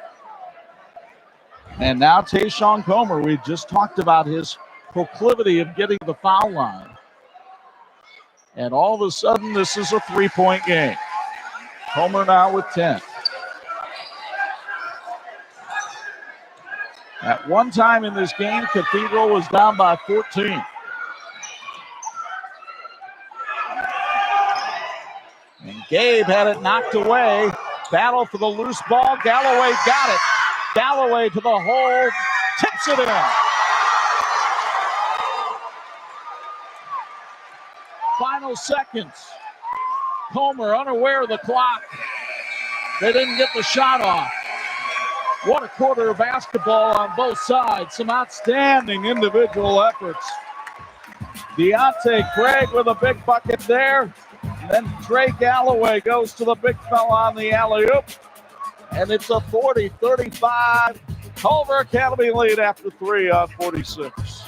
And now Tayshawn Comer, we just talked about his proclivity of getting the foul line. And all of a sudden, this is a 3-point game. Comer now with 10. At one time in this game, Cathedral was down by 14. And Gabe had it knocked away. Battle for the loose ball. Galloway got it. Galloway to the hole. Tips it in. Final seconds. Comer unaware of the clock. They didn't get the shot off. What a quarter of basketball on both sides. Some outstanding individual efforts. Deontay Craig with a big bucket there. And then Trey Galloway goes to the big fella on the alley-oop. And it's a 40-35 Culver Academy lead after 3 on 46.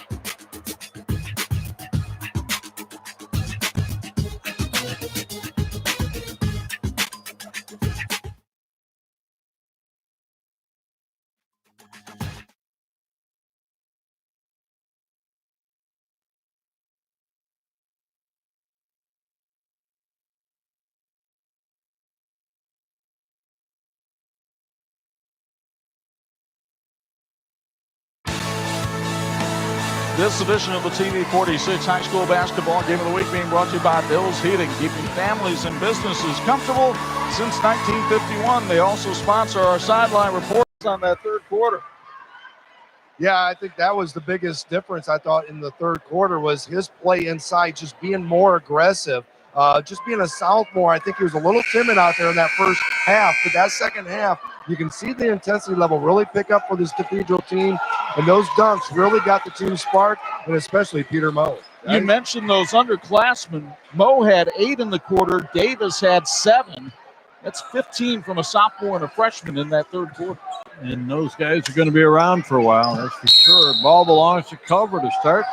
This edition of the TV 46 High School Basketball Game of the Week being brought to you by Bill's Heating, keeping families and businesses comfortable since 1951. They also sponsor our sideline reports on that third quarter. Yeah, I think that was the biggest difference, I thought, in the third quarter was his play inside, just being more aggressive, just being a sophomore. I think he was a little timid out there in that first half, but that second half, you can see the intensity level really pick up for this Cathedral team, and those dunks really got the team sparked, and especially Peter Moe. Right? You mentioned those underclassmen. Moe had 8 in the quarter. Davis had 7. That's 15 from a sophomore and a freshman in that third quarter. And those guys are going to be around for a while, that's for sure. Ball belongs to Culver to start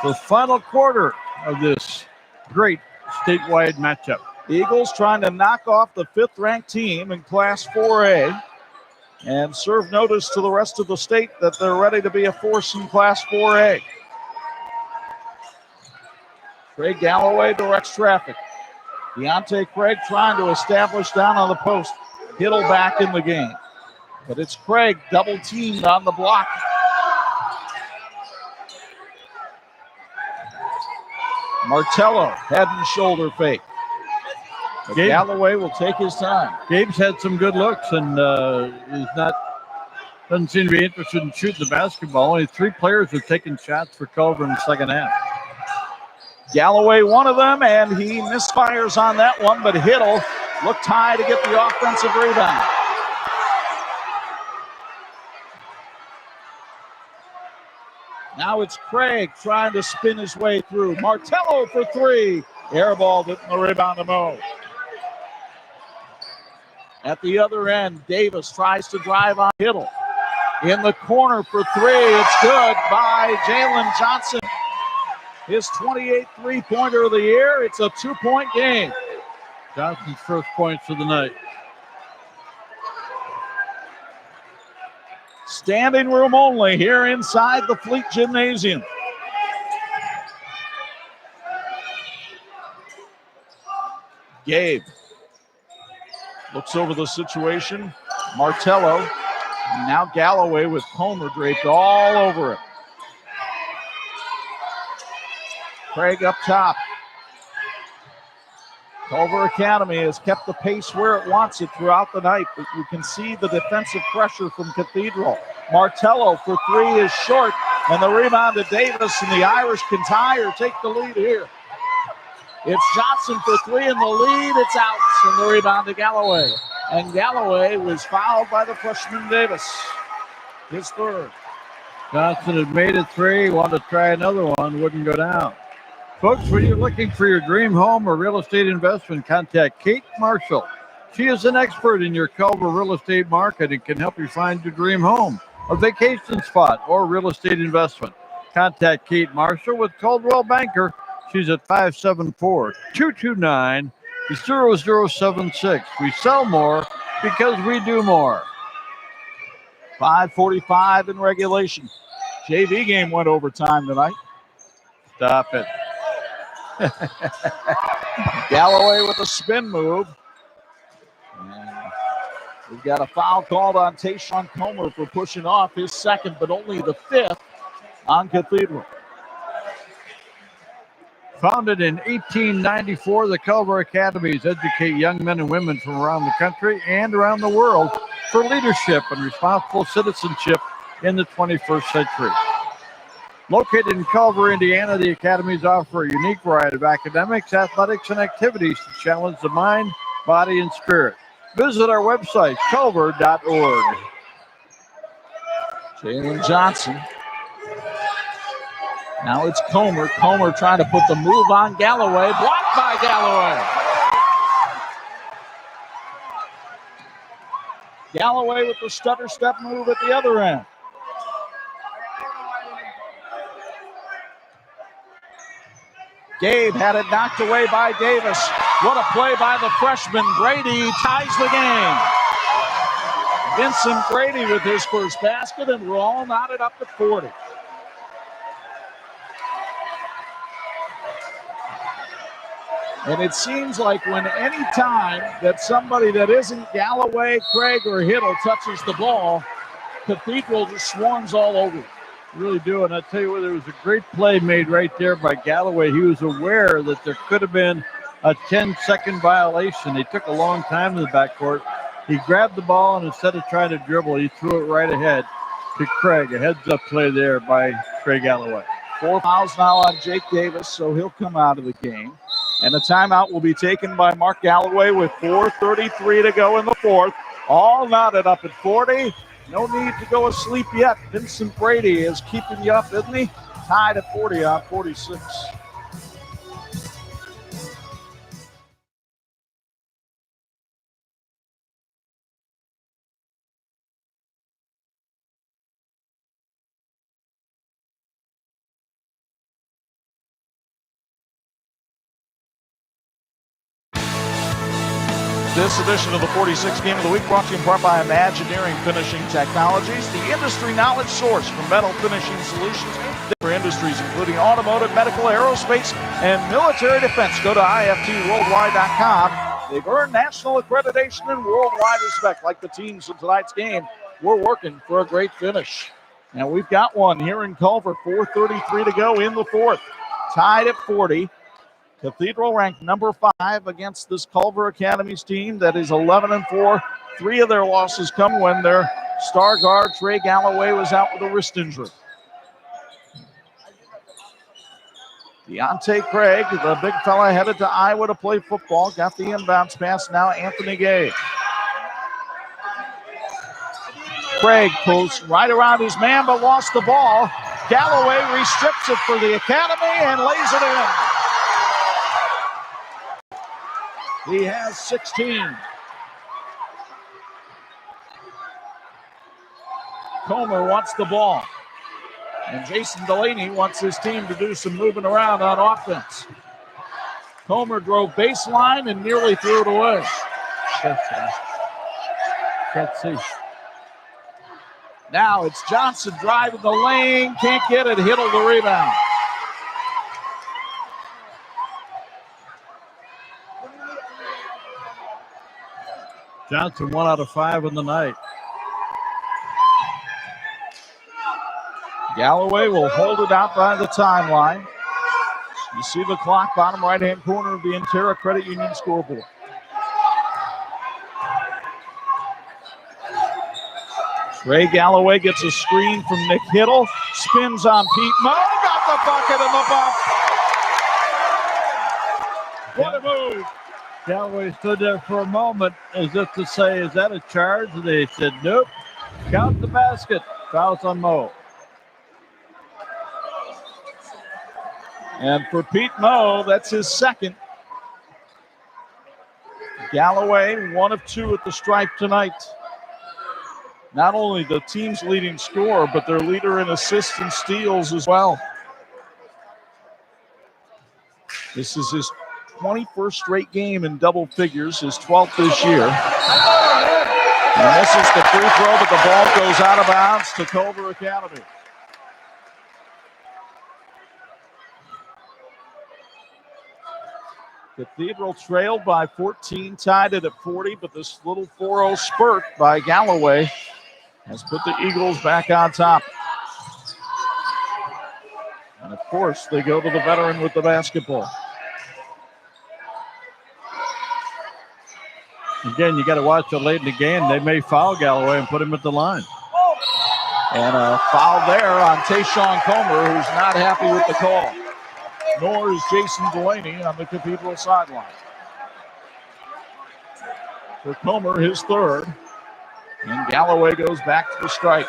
the final quarter of this great statewide matchup. Eagles trying to knock off the 5th-ranked team in Class 4A and serve notice to the rest of the state that they're ready to be a force in Class 4A. Craig Galloway directs traffic. Deontay Craig trying to establish down on the post. Hittle back in the game. But it's Craig double-teamed on the block. Martello head and shoulder fake. Galloway will take his time. Gabe's had some good looks and doesn't seem to be interested in shooting the basketball. Only 3 players have taken shots for Culver in the second half. Galloway, one of them, and he misfires on that one, but Hittle looked high to get the offensive rebound. Now it's Craig trying to spin his way through. Martello for 3. Airballed it, and the rebound to Moe. At the other end, Davis tries to drive on Hittle. In the corner for 3. It's good by Jalen Johnson. His 28th three-pointer of the year. It's a 2-point game. Johnson's first points of the night. Standing room only here inside the Fleet Gymnasium. Gabe looks over the situation. Martello. Now Galloway with Comer draped all over it. Craig up top. Culver Academy has kept the pace where it wants it throughout the night, but you can see the defensive pressure from Cathedral. Martello for 3 is short, and the rebound to Davis, and the Irish can tie or take the lead here. It's Johnson for 3 in the lead. It's out, and the rebound to Galloway. And Galloway was fouled by the freshman Davis. His third. Johnson had made it 3, wanted to try another one, wouldn't go down. Folks, when you're looking for your dream home or real estate investment, contact Kate Marshall. She is an expert in your Culver real estate market and can help you find your dream home, a vacation spot, or real estate investment. Contact Kate Marshall with Coldwell Banker. She's at 574-229-0076. We sell more because we do more. 5:45 in regulation. JV game went overtime tonight. Stop it. Galloway with a spin move. And we've got a foul called on Tayshawn Comer for pushing off his second, but only the 5th on Cathedral. Founded in 1894, the Culver Academies educate young men and women from around the country and around the world for leadership and responsible citizenship in the 21st century. Located in Culver, Indiana, the academies offer a unique variety of academics, athletics, and activities to challenge the mind, body, and spirit. Visit our website, culver.org. Jalen Johnson. Now it's Comer. Comer trying to put the move on Galloway. Blocked by Galloway. Galloway with the stutter step move at the other end. Gabe had it knocked away by Davis. What a play by the freshman. Brady ties the game. Vincent Brady with his first basket, and we're all knotted up to 40. And it seems like when any time that somebody that isn't Galloway, Craig, or Hittle touches the ball, Cathedral just swarms all over. Really do. And I tell you what, there was a great play made right there by Galloway. He was aware that there could have been a 10-second violation. They took a long time in the backcourt. He grabbed the ball, and instead of trying to dribble, he threw it right ahead to Craig. A heads-up play there by Craig Galloway. 4 fouls now on Jake Davis, so he'll come out of the game. And the timeout will be taken by Mark Galloway with 4:33 to go in the fourth. All knotted up at 40. No need to go asleep yet. Vincent Brady is keeping you up, isn't he? Tied at 40 on 46. This edition of the 46th Game of the Week brought to you in part by Imagineering Finishing Technologies, the industry knowledge source for metal finishing solutions for industries including automotive, medical, aerospace, and military defense. Go to iftworldwide.com. They've earned national accreditation and worldwide respect. Like the teams in tonight's game, we're working for a great finish. And we've got one here in Culver, 4:33 to go in the fourth. Tied at 40. Cathedral ranked number 5 against this Culver Academies team that is 11-4. 3 of their losses come when their star guard, Trey Galloway, was out with a wrist injury. Deontay Craig, the big fella, headed to Iowa to play football. Got the inbounds pass now, Anthony Gay. Craig pulls right around his man, but lost the ball. Galloway restrips it for the Academy and lays it in. He has 16. Comer wants the ball. And Jason Delaney wants his team to do some moving around on offense. Comer drove baseline and nearly threw it away. Can't see. Now it's Johnson driving the lane. Can't get it. Hiddle the rebound. Johnson 1 out of 5 in the night. Galloway will hold it out by the timeline. You see the clock, bottom right-hand corner of the Intera Credit Union scoreboard. Ray Galloway gets a screen from Nick Hiddle. Spins on Pete Moe. Got the bucket in the bucket. What a move. Galloway stood there for a moment as if to say, is that a charge? And they said, nope. Count the basket. Fouls on Moe. And for Pete Moe, that's his second. Galloway, 1 of 2 at the stripe tonight. Not only the team's leading scorer, but their leader in assists and steals as well. This is his 21st straight game in double figures, his 12th this year. And this is the free throw, but the ball goes out of bounds to Culver Academy. Cathedral trailed by 14, tied it at 40, but this little 4-0 spurt by Galloway has put the Eagles back on top. And of course, they go to the veteran with the basketball. Again, you got to watch it late in the game. They may foul Galloway and put him at the line. And a foul there on Tayshawn Comer, who's not happy with the call. Nor is Jason Delaney on the Cathedral sideline. For Comer, his third. And Galloway goes back to the strike.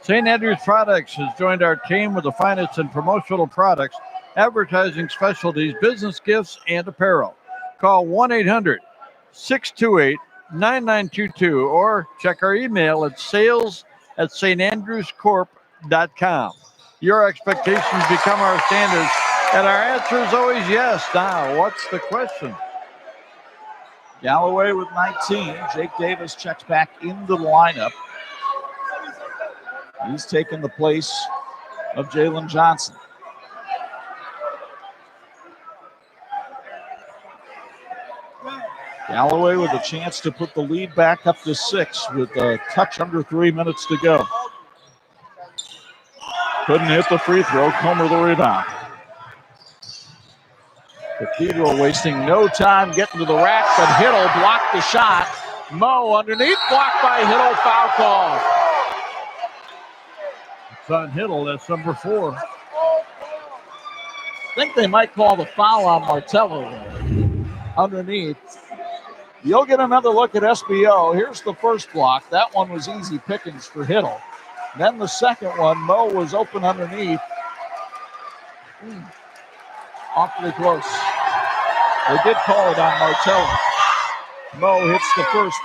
St. Andrews Products has joined our team with the finest in promotional products, advertising specialties, business gifts, and apparel. Call 1-800-628-9922 or check our email at sales@standrewscorp.com. Your expectations become our standards, and our answer is always yes. Now, what's the question? Galloway with 19. Jake Davis checks back into the lineup. He's taken the place of Jalen Johnson. Galloway with a chance to put the lead back up to 6 with a touch under 3 minutes to go. Couldn't hit the free throw. Comer the rebound. Cathedral wasting no time getting to the rack, but Hiddle blocked the shot. Mo underneath, blocked by Hiddle, foul call. It's on Hiddle, that's number 4. I think they might call the foul on Martello underneath. You'll get another look at SBO. Here's the first block. That one was easy pickings for Hiddle. Then the second one, Mo was open underneath. Awfully close. They did call it on Martello. Mo hits the first.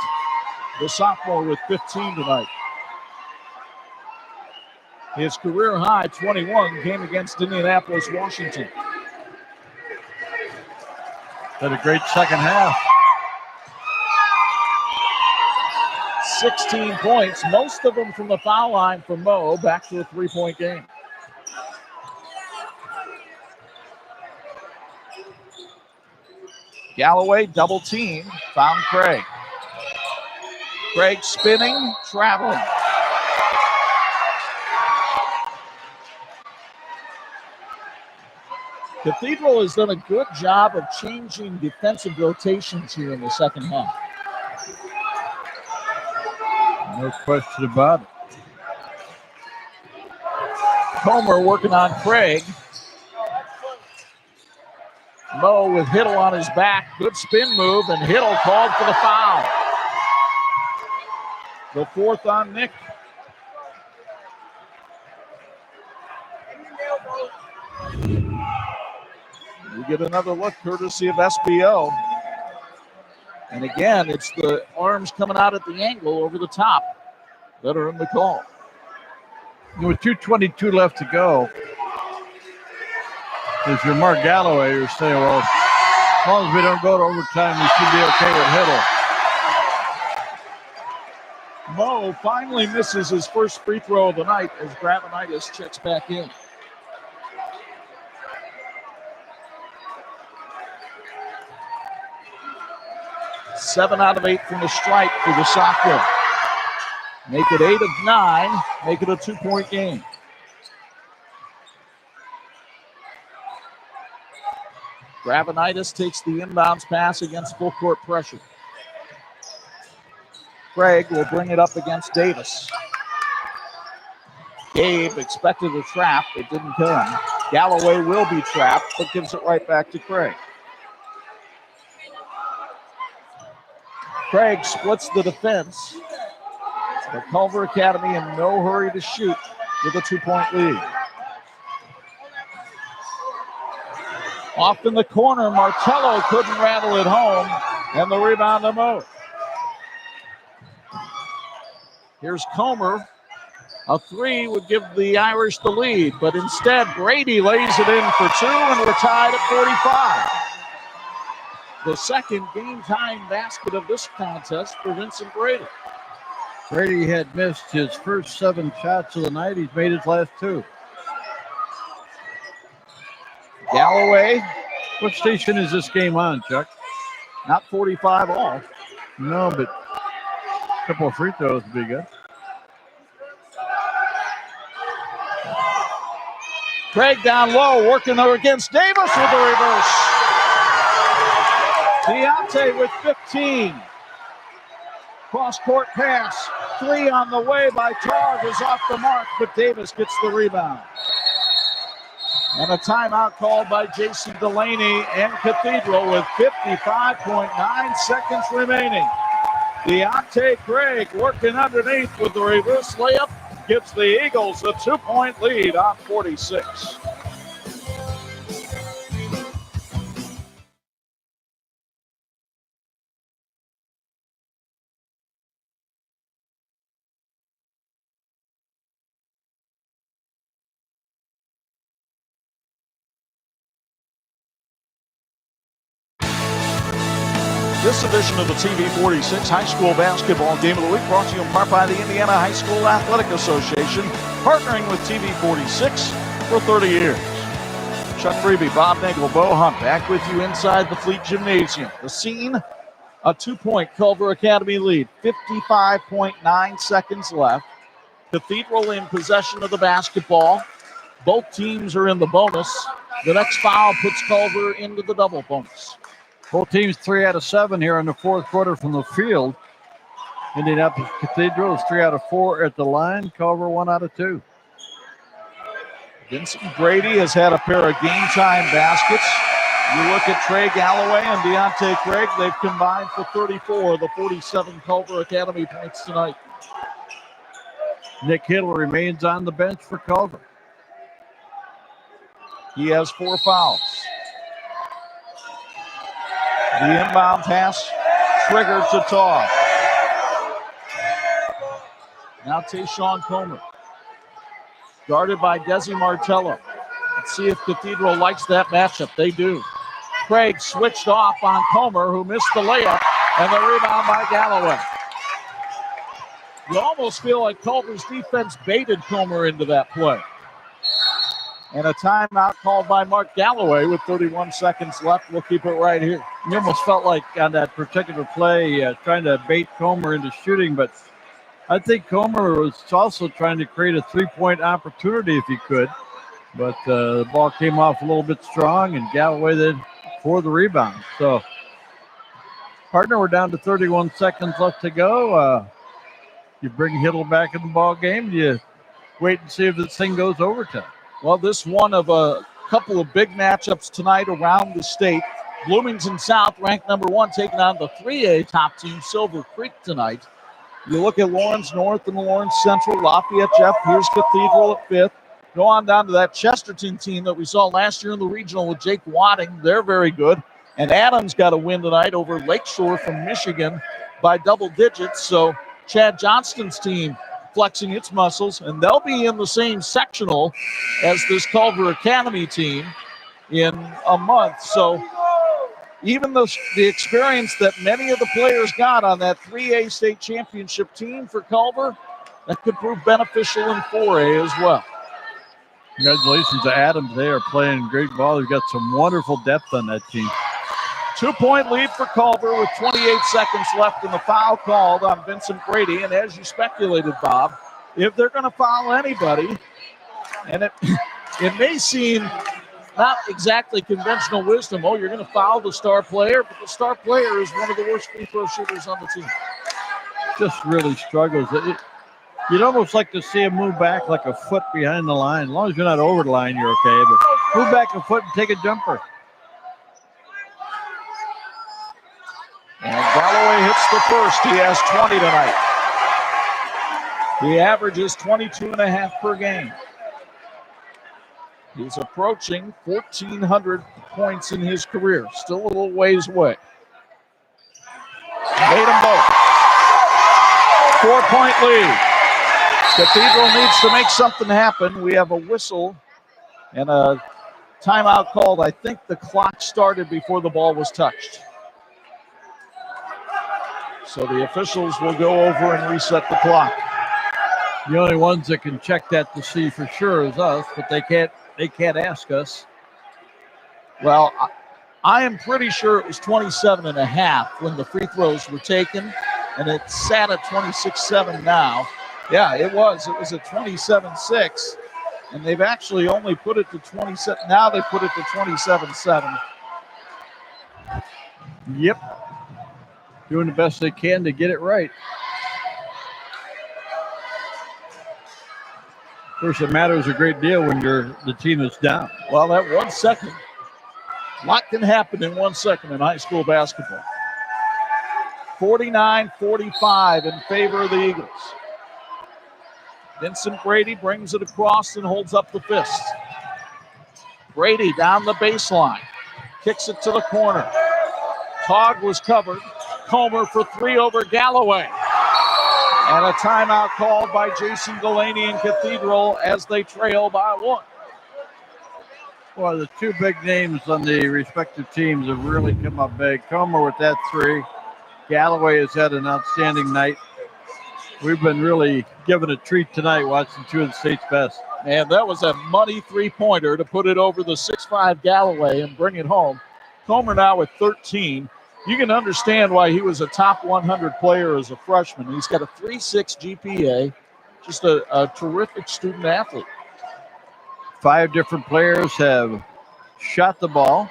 The sophomore with 15 tonight. His career high 21 came against Indianapolis, Washington. Had a great second half. 16 points, most of them from the foul line for Mo, back to a 3-point game. Galloway double team, found Craig. Craig spinning, traveling. Cathedral has done a good job of changing defensive rotations here in the second half. No question about it. Comer working on Craig. Mo with Hiddle on his back. Good spin move, and Hiddle called for the foul. The fourth on Nick. You get another look courtesy of SBO. And again, it's the arms coming out at the angle over the top that are in the call. With 2:22 left to go, if you're Mark Galloway, you're saying, well, as long as we don't go to overtime, we should be okay with Hiddle. Mo finally misses his first free throw of the night as Gravenitis checks back in. Seven out of 8 from the stripe for the sophomore. Make it 8 of 9, make it a 2-point game. Gravenitis takes the inbounds pass against full court pressure. Craig will bring it up against Davis. Gabe expected a trap, it didn't come. Galloway will be trapped, but gives it right back to Craig. Craig splits the defense. The Culver Academy in no hurry to shoot with a 2-point lead. Off in the corner, Martello couldn't rattle it home, and the rebound to Mo. Here's Comer. A 3 would give the Irish the lead, but instead Brady lays it in for 2, and we're tied at 45. The second game-time basket of this contest for Vincent Brady. Brady had missed his first 7 shots of the night. He's made his last 2. Galloway. What station is this game on, Chuck? Not 45 all. No, but a couple of free throws would be good. Craig down low, working against Davis with the reverse. Deontay with 15. Cross-court pass. 3 on the way by Targ is off the mark, but Davis gets the rebound. And a timeout called by J.C. Delaney and Cathedral with 55.9 seconds remaining. Deontay Craig working underneath with the reverse layup. Gives the Eagles a 2-point lead on 46. This edition of the TV 46 High School Basketball Game of the Week brought to you in part by the Indiana High School Athletic Association, partnering with TV 46 for 30 years. Chuck Freeby, Bob Nagel, Bo Hunt, back with you inside the Fleet Gymnasium. The scene, a 2-point Culver Academy lead, 55.9 seconds left. Cathedral in possession of the basketball. Both teams are in the bonus. The next foul puts Culver into the double bonus. Both teams 3 out of 7 here in the fourth quarter from the field. Indianapolis Cathedral is 3 out of 4 at the line. Culver 1 out of 2. Vincent Brady has had a pair of game-time baskets. You look at Trey Galloway and Deontay Craig, they've combined for 34 of the 47 Culver Academy points tonight. Nick Hill remains on the bench for Culver. He has 4 fouls. The inbound pass triggered to Taw. Now Tayshawn Comer. Guarded by Desi Martello. Let's see if Cathedral likes that matchup. They do. Craig switched off on Comer, who missed the layup, and the rebound by Galloway. You almost feel like Culver's defense baited Comer into that play. And a timeout called by Mark Galloway with 31 seconds left. We'll keep it right here. You almost felt like on that particular play trying to bait Comer into shooting, but I think Comer was also trying to create a three-point opportunity if he could. But the ball came off a little bit strong, and Galloway then for the rebound. So, partner, we're down to 31 seconds left to go. You bring Hiddle back in the ball game. You wait and see if this thing goes overtime. Well, this one of a couple of big matchups tonight around the state. Bloomington South, ranked number 1, taking on the 3A top team, Silver Creek, tonight. You look at Lawrence North and Lawrence Central, Lafayette Jeff, here's Cathedral at 5th. Go on down to that Chesterton team that we saw last year in the regional with Jake Wadding. They're very good. And Adams got a win tonight over Lakeshore from Michigan by double digits. So Chad Johnston's team flexing its muscles, and they'll be in the same sectional as this Culver Academy team in a month. So even the experience that many of the players got on that 3A state championship team for Culver, that could prove beneficial in 4A as well. Congratulations to Adams. They are playing great ball. They've got some wonderful depth on that team. 2-point lead for Culver with 28 seconds left, and the foul called on Vincent Brady. And as you speculated, Bob, if they're going to foul anybody, and it may seem not exactly conventional wisdom, oh, you're going to foul the star player, but the star player is one of the worst free throw shooters on the team. Just really struggles. You'd almost like to see him move back like a foot behind the line. As long as you're not over the line, you're okay. But move back a foot and take a jumper. And Galloway hits the first. He has 20 tonight. He averages 22.5 per game. He's approaching 1,400 points in his career. Still a little ways away. Made them both. 4-point lead. Cathedral needs to make something happen. We have a whistle and a timeout called. I think the clock started before the ball was touched. So the officials will go over and reset the clock. The only ones that can check that to see for sure is us, but they can't ask us. Well, I am pretty sure it was 27.5 when the free throws were taken, and it sat at 26-7 now. Yeah, it was. It was at 27-6, and they've actually only put it to 27. Now they put it to 27-7. Yep. Doing the best they can to get it right. Of course, it matters a great deal when you're the team that's down. Well, that 1 second, a lot can happen in 1 second in high school basketball. 49-45 in favor of the Eagles. Vincent Brady brings it across and holds up the fist. Brady down the baseline. Kicks it to the corner. Togg was covered. Comer for 3 over Galloway. And a timeout called by Jason Delaney and Cathedral as they trail by 1. Well, the two big names on the respective teams have really come up big. Comer with that 3. Galloway has had an outstanding night. We've been really given a treat tonight watching two of the state's best. And that was a money three-pointer to put it over the 6'5 Galloway and bring it home. Comer now with 13. You can understand why he was a top 100 player as a freshman. He's got a 3.6 GPA, just a terrific student athlete. 5 different players have shot the ball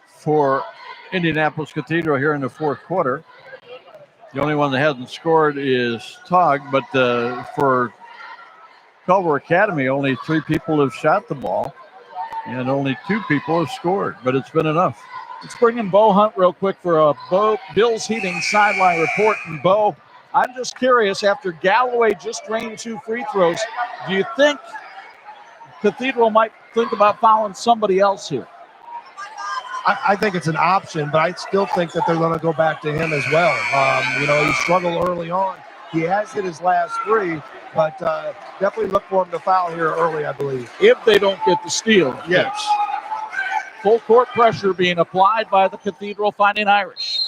for Indianapolis Cathedral here in the fourth quarter. The only one that hasn't scored is Tog, but for Culver Academy, only 3 people have shot the ball, and only 2 people have scored, but it's been enough. Let's bring in Bo Hunt real quick for a Bills Heating sideline report. And Bo, I'm just curious, after Galloway just drained 2 free throws, do you think Cathedral might think about fouling somebody else here? I think it's an option, but I still think that they're going to go back to him as well. He struggled early on. He has hit his last 3, but definitely look for him to foul here early, I believe. If they don't get the steal. Yes. Full court pressure being applied by the Cathedral Fighting Irish.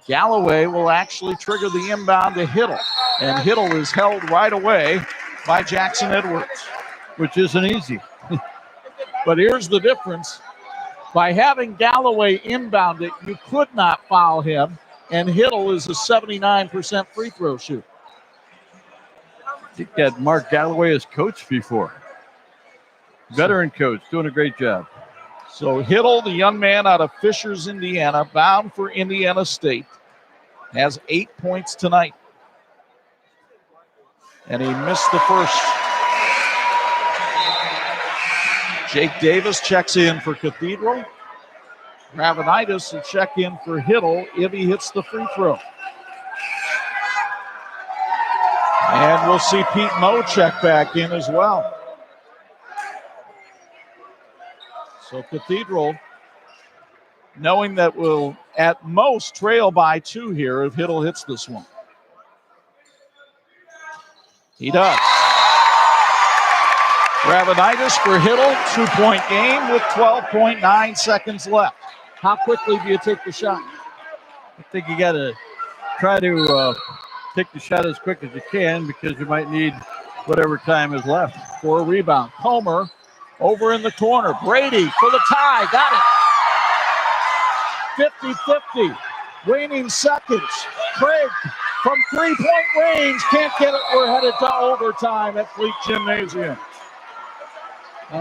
Galloway will actually trigger the inbound to Hiddle, and Hiddle is held right away by Jackson Edwards. Which isn't easy. But here's the difference. By having Galloway inbound it, you could not foul him, and Hiddle is a 79% free throw shooter. I think that Mark Galloway has coached before. Veteran coach, doing a great job. So Hiddle, the young man out of Fishers, Indiana, bound for Indiana State, has 8 points tonight. And he missed the first. Jake Davis checks in for Cathedral. Ravenitis will check in for Hiddle if he hits the free throw. And we'll see Pete Moe check back in as well. So Cathedral, knowing that will at most trail by 2 here if Hiddle hits this one. He does. Ravenitis for Hiddle, 2-point game with 12.9 seconds left. How quickly do you take the shot? I think you got to try to take the shot as quick as you can because you might need whatever time is left. For a rebound. Comer over in the corner. Brady for the tie. Got it. 50-50. Waning seconds. Craig from 3-point range. Can't get it. We're headed to overtime at Fleet Gymnasium.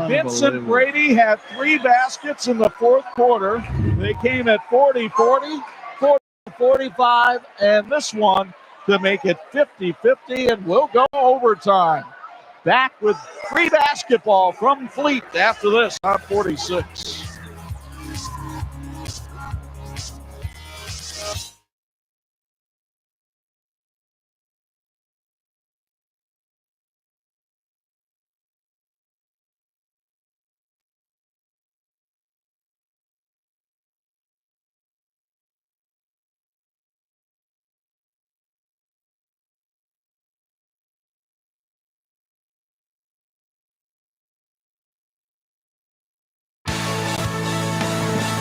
Vincent Brady had 3 baskets in the fourth quarter. They came at 40-40, 40-45, and this one to make it 50-50, and we'll go overtime. Back with free basketball from Fleet after this on 46.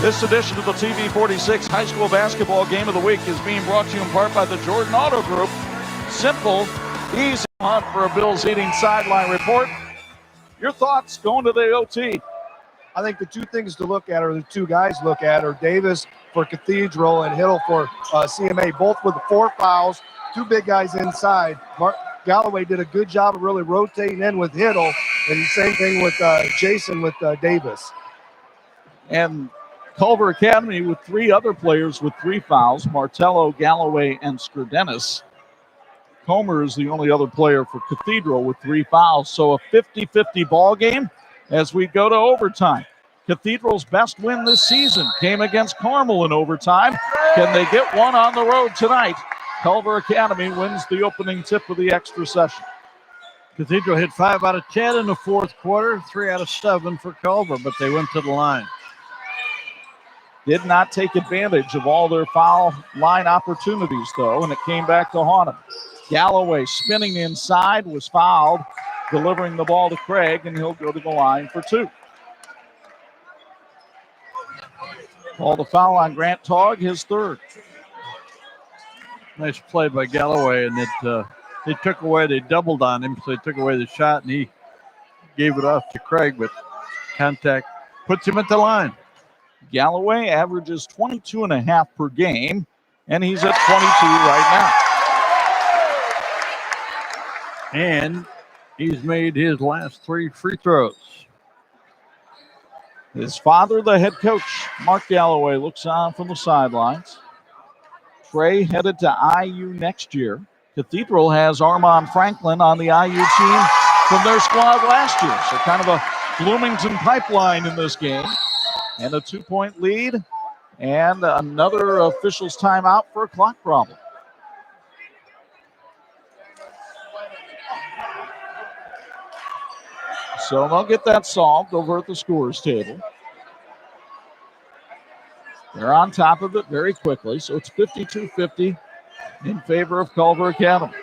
This edition of the TV 46 High School Basketball Game of the Week is being brought to you in part by the Jordan Auto Group. Simple, easy hunt for a Bills Heating sideline report. Your thoughts going to the OT? I think the 2 things to look at, or the 2 guys look at, are Davis for Cathedral and Hiddle for CMA, both with 4 fouls, 2 big guys inside. Mark Galloway did a good job of really rotating in with Hiddle, and the same thing with Jason with Davis. And Culver Academy with 3 other players with 3 fouls, Martello, Galloway, and Skurdenis. Comer is the only other player for Cathedral with 3 fouls. So a 50-50 ball game as we go to overtime. Cathedral's best win this season came against Carmel in overtime. Can they get one on the road tonight? Culver Academy wins the opening tip of the extra session. Cathedral hit 5 out of 10 in the fourth quarter, 3 out of 7 for Culver, but they went to the line. Did not take advantage of all their foul line opportunities, though, and it came back to haunt them. Galloway spinning inside was fouled, delivering the ball to Craig, and he'll go to the line for 2. Called a foul on Grant Togg, his 3rd. Nice play by Galloway, and they doubled on him, so they took away the shot, and he gave it off to Craig, but contact puts him at the line. Galloway averages 22.5 per game, and he's at 22 right now. And He's made his last 3 free throws. His father, the head coach, Mark Galloway, looks on from the sidelines. Trey headed to IU next year. Cathedral has Armand Franklin on the IU team from their squad last year. So kind of a Bloomington pipeline in this game. And a 2-point lead. And another official's timeout for a clock problem. So they'll get that solved over at the scorers table. They're on top of it very quickly. So it's 52-50 in favor of Culver Academy.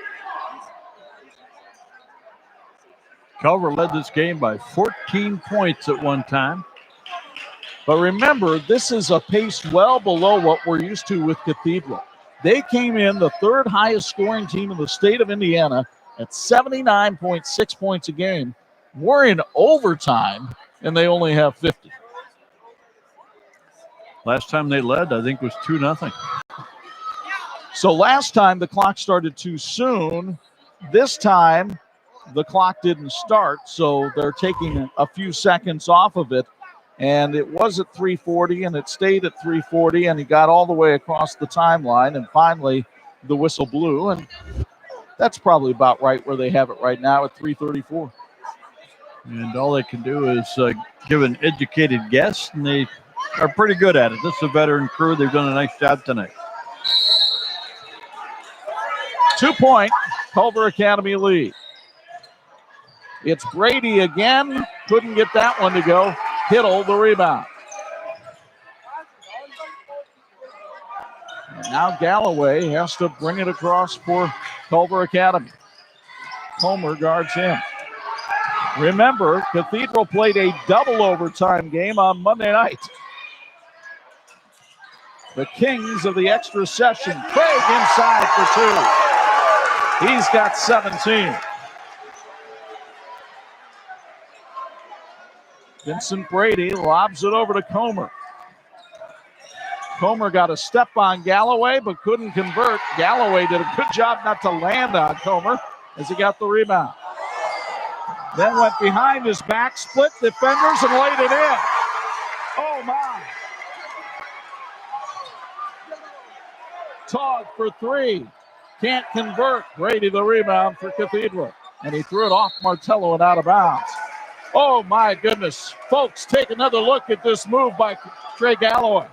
Culver led this game by 14 points at one time. But remember, this is a pace well below what we're used to with Cathedral. They came in the third highest scoring team in the state of Indiana at 79.6 points a game. We're in overtime, and they only have 50. Last time they led, I think, was 2-0. So last time the clock started too soon. This time the clock didn't start, so they're taking a few seconds off of it. And it was at 3:40, and it stayed at 3:40, and he got all the way across the timeline, and finally the whistle blew, and that's probably about right where they have it right now at 3:34. And all they can do is give an educated guess, and they are pretty good at it. This is a veteran crew. They've done a nice job tonight. 2-point Culver Academy lead. It's Brady again. Couldn't get that one to go. Hiddle the rebound. And now Galloway has to bring it across for Culver Academy. Homer guards him. Remember, Cathedral played a double overtime game on Monday night. The Kings of the extra session. Craig inside for 2. He's got 17. Vincent Brady lobs it over to Comer. Comer got a step on Galloway, but couldn't convert. Galloway did a good job not to land on Comer as he got the rebound. Then went behind his back, split defenders, and laid it in. Oh, my. Todd for 3. Can't convert. Brady the rebound for Cathedral. And he threw it off Martello and out of bounds. Oh, my goodness. Folks, take another look at this move by Trey Galloway.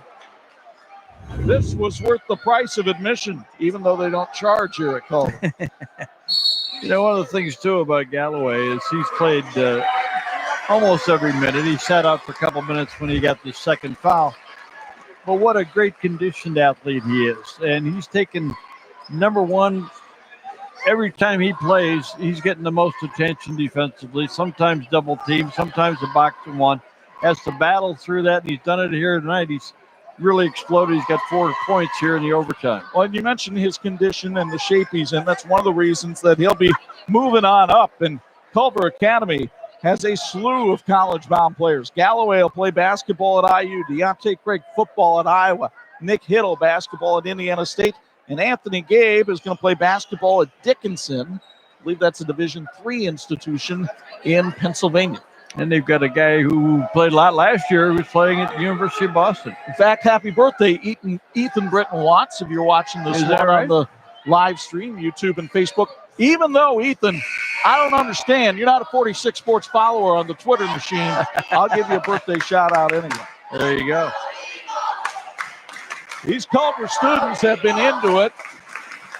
This was worth the price of admission, even though they don't charge here at Culver. You know, one of the things, too, about Galloway is he's played almost every minute. He sat out for a couple minutes when he got the second foul. But what a great conditioned athlete he is. And he's taken number one. Every time he plays, he's getting the most attention defensively, sometimes double team, sometimes a box and one. Has to battle through that, and he's done it here tonight. He's really exploded. He's got 4 points here in the overtime. Well, and you mentioned his condition and the shape he's in. That's one of the reasons that he'll be moving on up. And Culver Academy has a slew of college-bound players. Galloway will play basketball at IU. Deontay Craig, football at Iowa. Nick Hiddle, basketball at Indiana State. And Anthony Gabe is going to play basketball at Dickinson. I believe that's a Division III institution in Pennsylvania. And they've got a guy who played a lot last year who's playing at the University of Boston. In fact, happy birthday, Ethan Britton Watts, if you're watching this one right? On the live stream, YouTube and Facebook. Even though, Ethan, I don't understand. You're not a 46 Sports follower on the Twitter machine. I'll give you a birthday shout out anyway. There you go. These Culver students have been into it.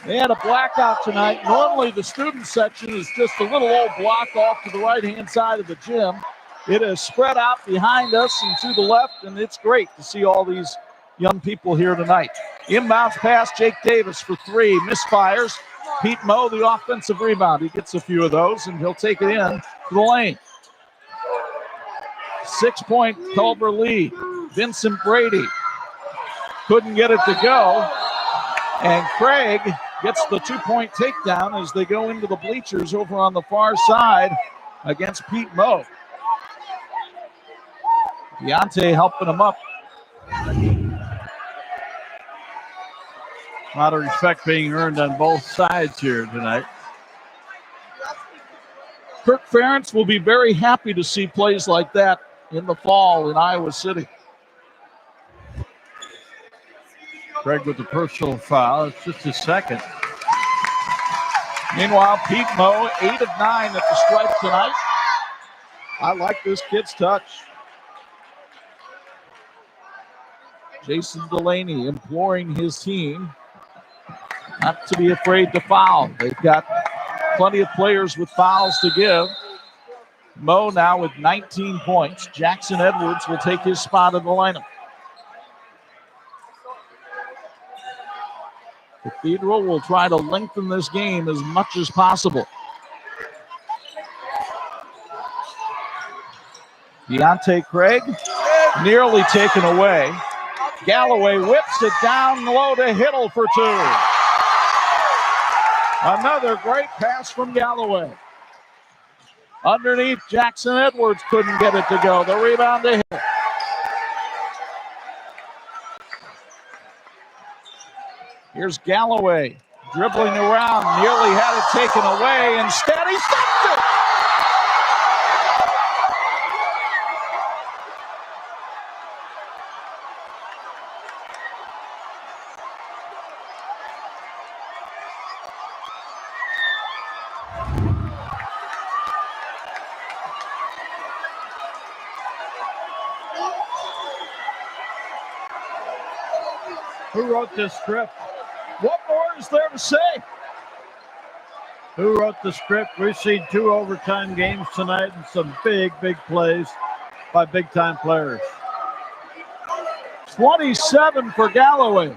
They had a blackout tonight. Normally the student section is just a little old block off to the right-hand side of the gym. It is spread out behind us and to the left, and it's great to see all these young people here tonight. Inbounds pass, Jake Davis for 3, misfires. Pete Moe, the offensive rebound. He gets a few of those, and he'll take it in to the lane. 6-point Culver lead. Vincent Brady couldn't get it to go. And Craig gets the 2-point takedown as they go into the bleachers over on the far side against Pete Moe. Deontay helping him up. A lot of respect being earned on both sides here tonight. Kirk Ferentz will be very happy to see plays like that in the fall in Iowa City. Craig with the personal foul. It's just his second. Meanwhile, Pete Moe, 8 of 9 at the stripe tonight. I like this kid's touch. Jason Delaney imploring his team not to be afraid to foul. They've got plenty of players with fouls to give. Moe now with 19 points. Jackson Edwards will take his spot in the lineup. Cathedral will try to lengthen this game as much as possible. Deontay Craig nearly taken away. Galloway whips it down low to Hiddle for two. Another great pass from Galloway. Underneath, Jackson Edwards couldn't get it to go. The rebound to Hiddle. Here's Galloway dribbling around, nearly had it taken away. Instead, he stopped it. Who wrote this script? What more is there to say? Who wrote the script? We've seen 2 overtime games tonight and some big, big plays by big-time players. 27 for Galloway.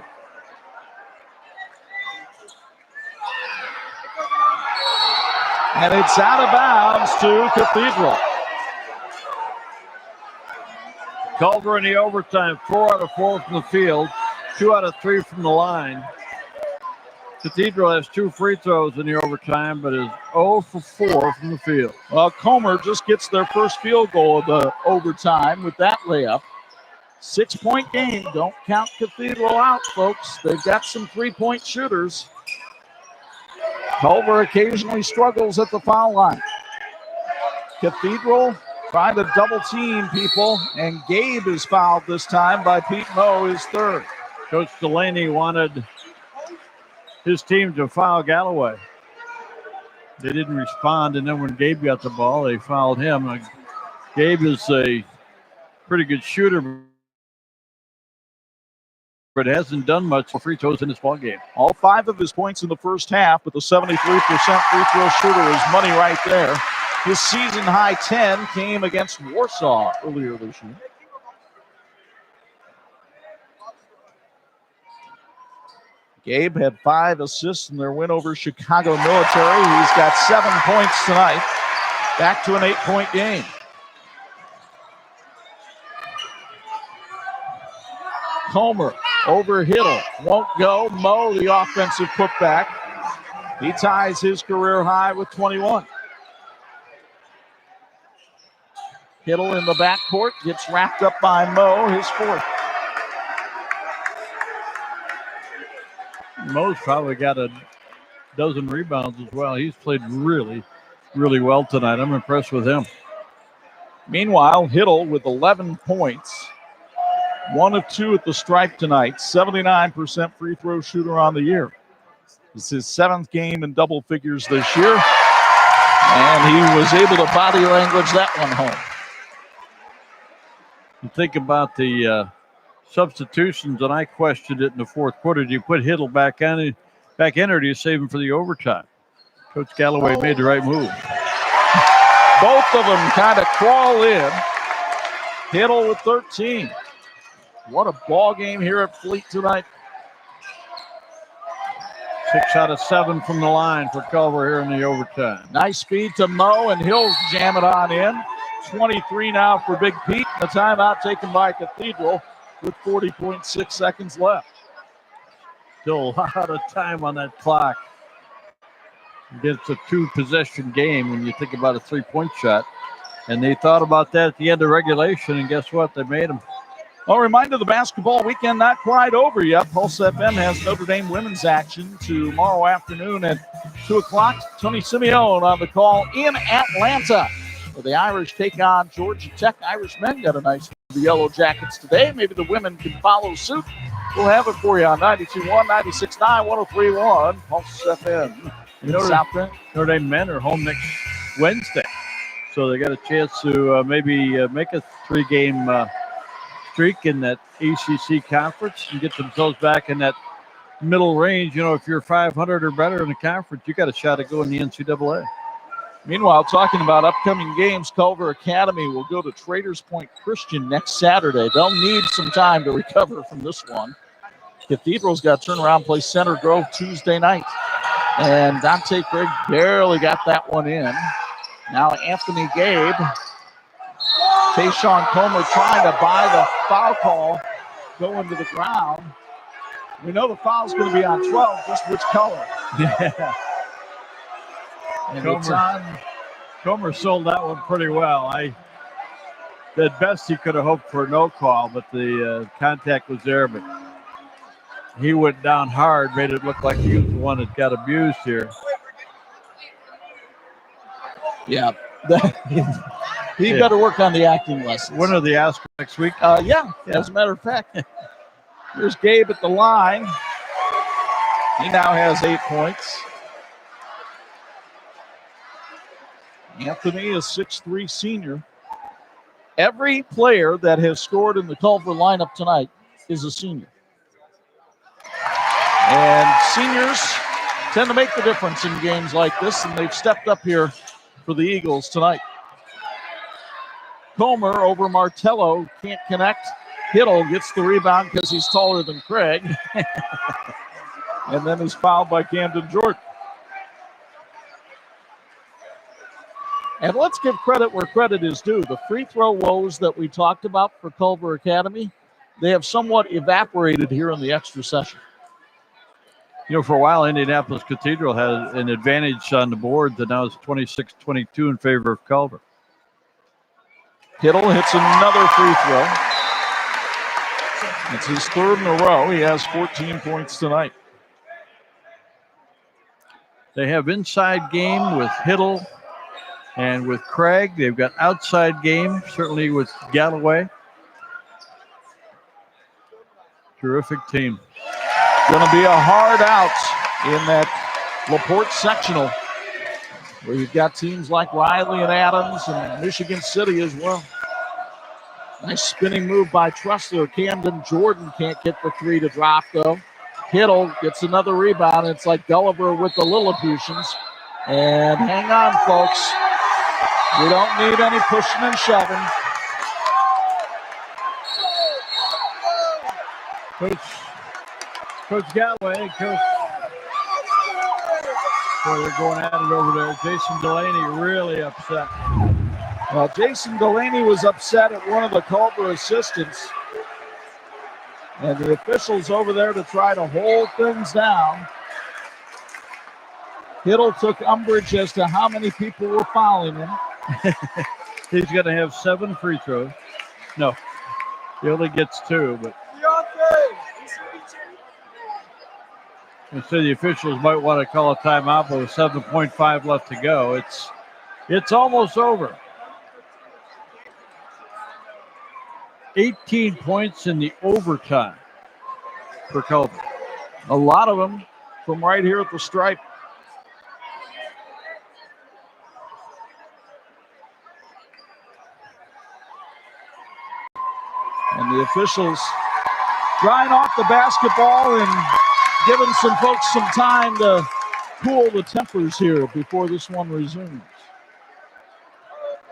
And it's out of bounds to Cathedral. Culver in the overtime, 4 out of 4 from the field, 2 out of 3 from the line. Cathedral has 2 free throws in the overtime, but is 0 for 4 from the field. Well, Comer just gets their first field goal of the overtime with that layup. 6-point game. Don't count Cathedral out, folks. They've got some 3-point shooters. Culver occasionally struggles at the foul line. Cathedral trying to double team people, and Gabe is fouled this time by Pete Moe, his third. Coach Delaney wanted his team to foul Galloway. They didn't respond, and then when Gabe got the ball, they fouled him. Gabe is a pretty good shooter, but hasn't done much for free throws in this ball game. All 5 of his points in the first half, with a 73% free throw shooter is money right there. His season high 10 came against Warsaw earlier this year. Gabe had 5 assists in their win over Chicago Military. He's got 7 points tonight. Back to an 8-point game. Comer over Hiddle. Won't go. Moe, the offensive putback. He ties his career high with 21. Hiddle in the backcourt. Gets wrapped up by Moe, his fourth. Moe's probably got a dozen rebounds as well. He's played really, really well tonight. I'm impressed with him. Meanwhile, Hiddle with 11 points. 1 of 2 at the stripe tonight. 79% free throw shooter on the year. This is his 7th game in double figures this year. And he was able to body language that one home. You think about the substitutions, and I questioned it in the fourth quarter. Do you put Hiddle back in, or do you save him for the overtime? Coach Galloway made the right move. Both of them kind of crawl in. Hiddle with 13. What a ball game here at Fleet tonight. 6 out of 7 from the line for Culver here in the overtime. Nice speed to Moe, and he'll jam it on in. 23 now for Big Pete. The timeout taken by Cathedral with 40.6 seconds left. Still a lot of time on that clock. It's a 2-possession game when you think about a 3-point shot. And they thought about that at the end of regulation, and guess what? They made them. Well, reminder, the basketball weekend not quite over yet. Pulse FM has Notre Dame women's action tomorrow afternoon at 2 o'clock, Tony Simeone on the call in Atlanta. Where the Irish take on Georgia Tech. Irishmen got a nice the Yellow Jackets today. Maybe the women can follow suit. We'll have it for you on 92.1, 96.9, 103.1. Pulse FM in South Bend. Notre Dame men are home next Wednesday. So they got a chance to maybe make a 3-game streak in that ACC conference and get themselves back in that middle range. You know, if you're 500 or better in the conference, you got a shot at going the NCAA. Meanwhile, talking about upcoming games, Culver Academy will go to Traders Point Christian next Saturday. They'll need some time to recover from this one. Cathedral's got to turn around, play Center Grove Tuesday night. And Dante Craig barely got that one in. Now Anthony Gabe. Tayshawn Comer trying to buy the foul call, going to the ground. We know the foul's going to be on 12, just which color. Yeah. And Comer sold that one pretty well. At best he could have hoped for no call, but the contact was there. But he went down hard, made it look like he was the one that got abused here. Yeah. He better work on the acting lessons. When are the Oscars next week? Yeah, as a matter of fact. Here's Gabe at the line. He now has 8 points. Anthony is 6'3" senior. Every player that has scored in the Culver lineup tonight is a senior. And seniors tend to make the difference in games like this, and they've stepped up here for the Eagles tonight. Comer over Martello, can't connect. Hittle gets the rebound because he's taller than Craig. And then he's fouled by Camden Jordan. And let's give credit where credit is due. The free throw woes that we talked about for Culver Academy, they have somewhat evaporated here in the extra session. You know, for a while, Indianapolis Cathedral had an advantage on the board that now is 26-22 in favor of Culver. Hittle hits another free throw. It's his 3rd in a row. He has 14 points tonight. They have inside game with Hittle and with Craig. They've got outside game, certainly with Galloway. Terrific team. Going to be a hard out in that LaPorte sectional, where you've got teams like Riley and Adams and Michigan City as well. Nice spinning move by Tressler. Camden Jordan can't get the 3 to drop, though. Hittle gets another rebound. It's like Gulliver with the Lilliputians. And hang on, folks. We don't need any pushing and shoving. Coach Galloway, Coach. Boy, they're going at it over there. Jason Delaney really upset. Well, Jason Delaney was upset at one of the Culver assistants. And the officials over there to try to hold things down. Hittle took umbrage as to how many people were fouling him. He's going to have 7 free throws. No, he only gets 2, but instead the officials might want to call a timeout, but with 7.5 left to go, it's almost over. 18 points in the overtime for Culver. A lot of them from right here at the stripe. And the officials drying off the basketball and giving some folks some time to cool the tempers here before this one resumes.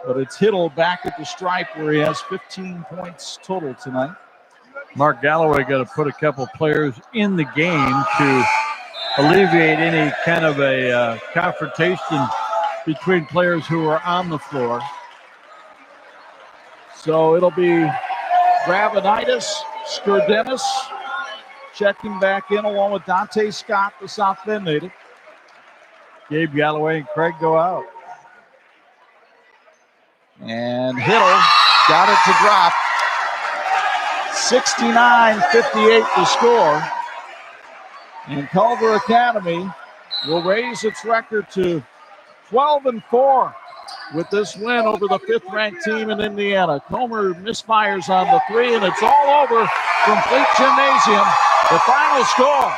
But it's Hittle back at the stripe where he has 15 points total tonight. Mark Galloway got to put a couple players in the game to alleviate any kind of a confrontation between players who are on the floor. So it'll be Gravenitis, Skurdenis checking back in along with Dante Scott, the South Bend native. Gabe Galloway and Craig go out. And Hittle got it to drop. 69-58 to score. And Culver Academy will raise its record to 12-4 with this win over the 5th-ranked team in Indiana. Comer misfires on the 3, and it's all over from Fleet Gymnasium. The final score,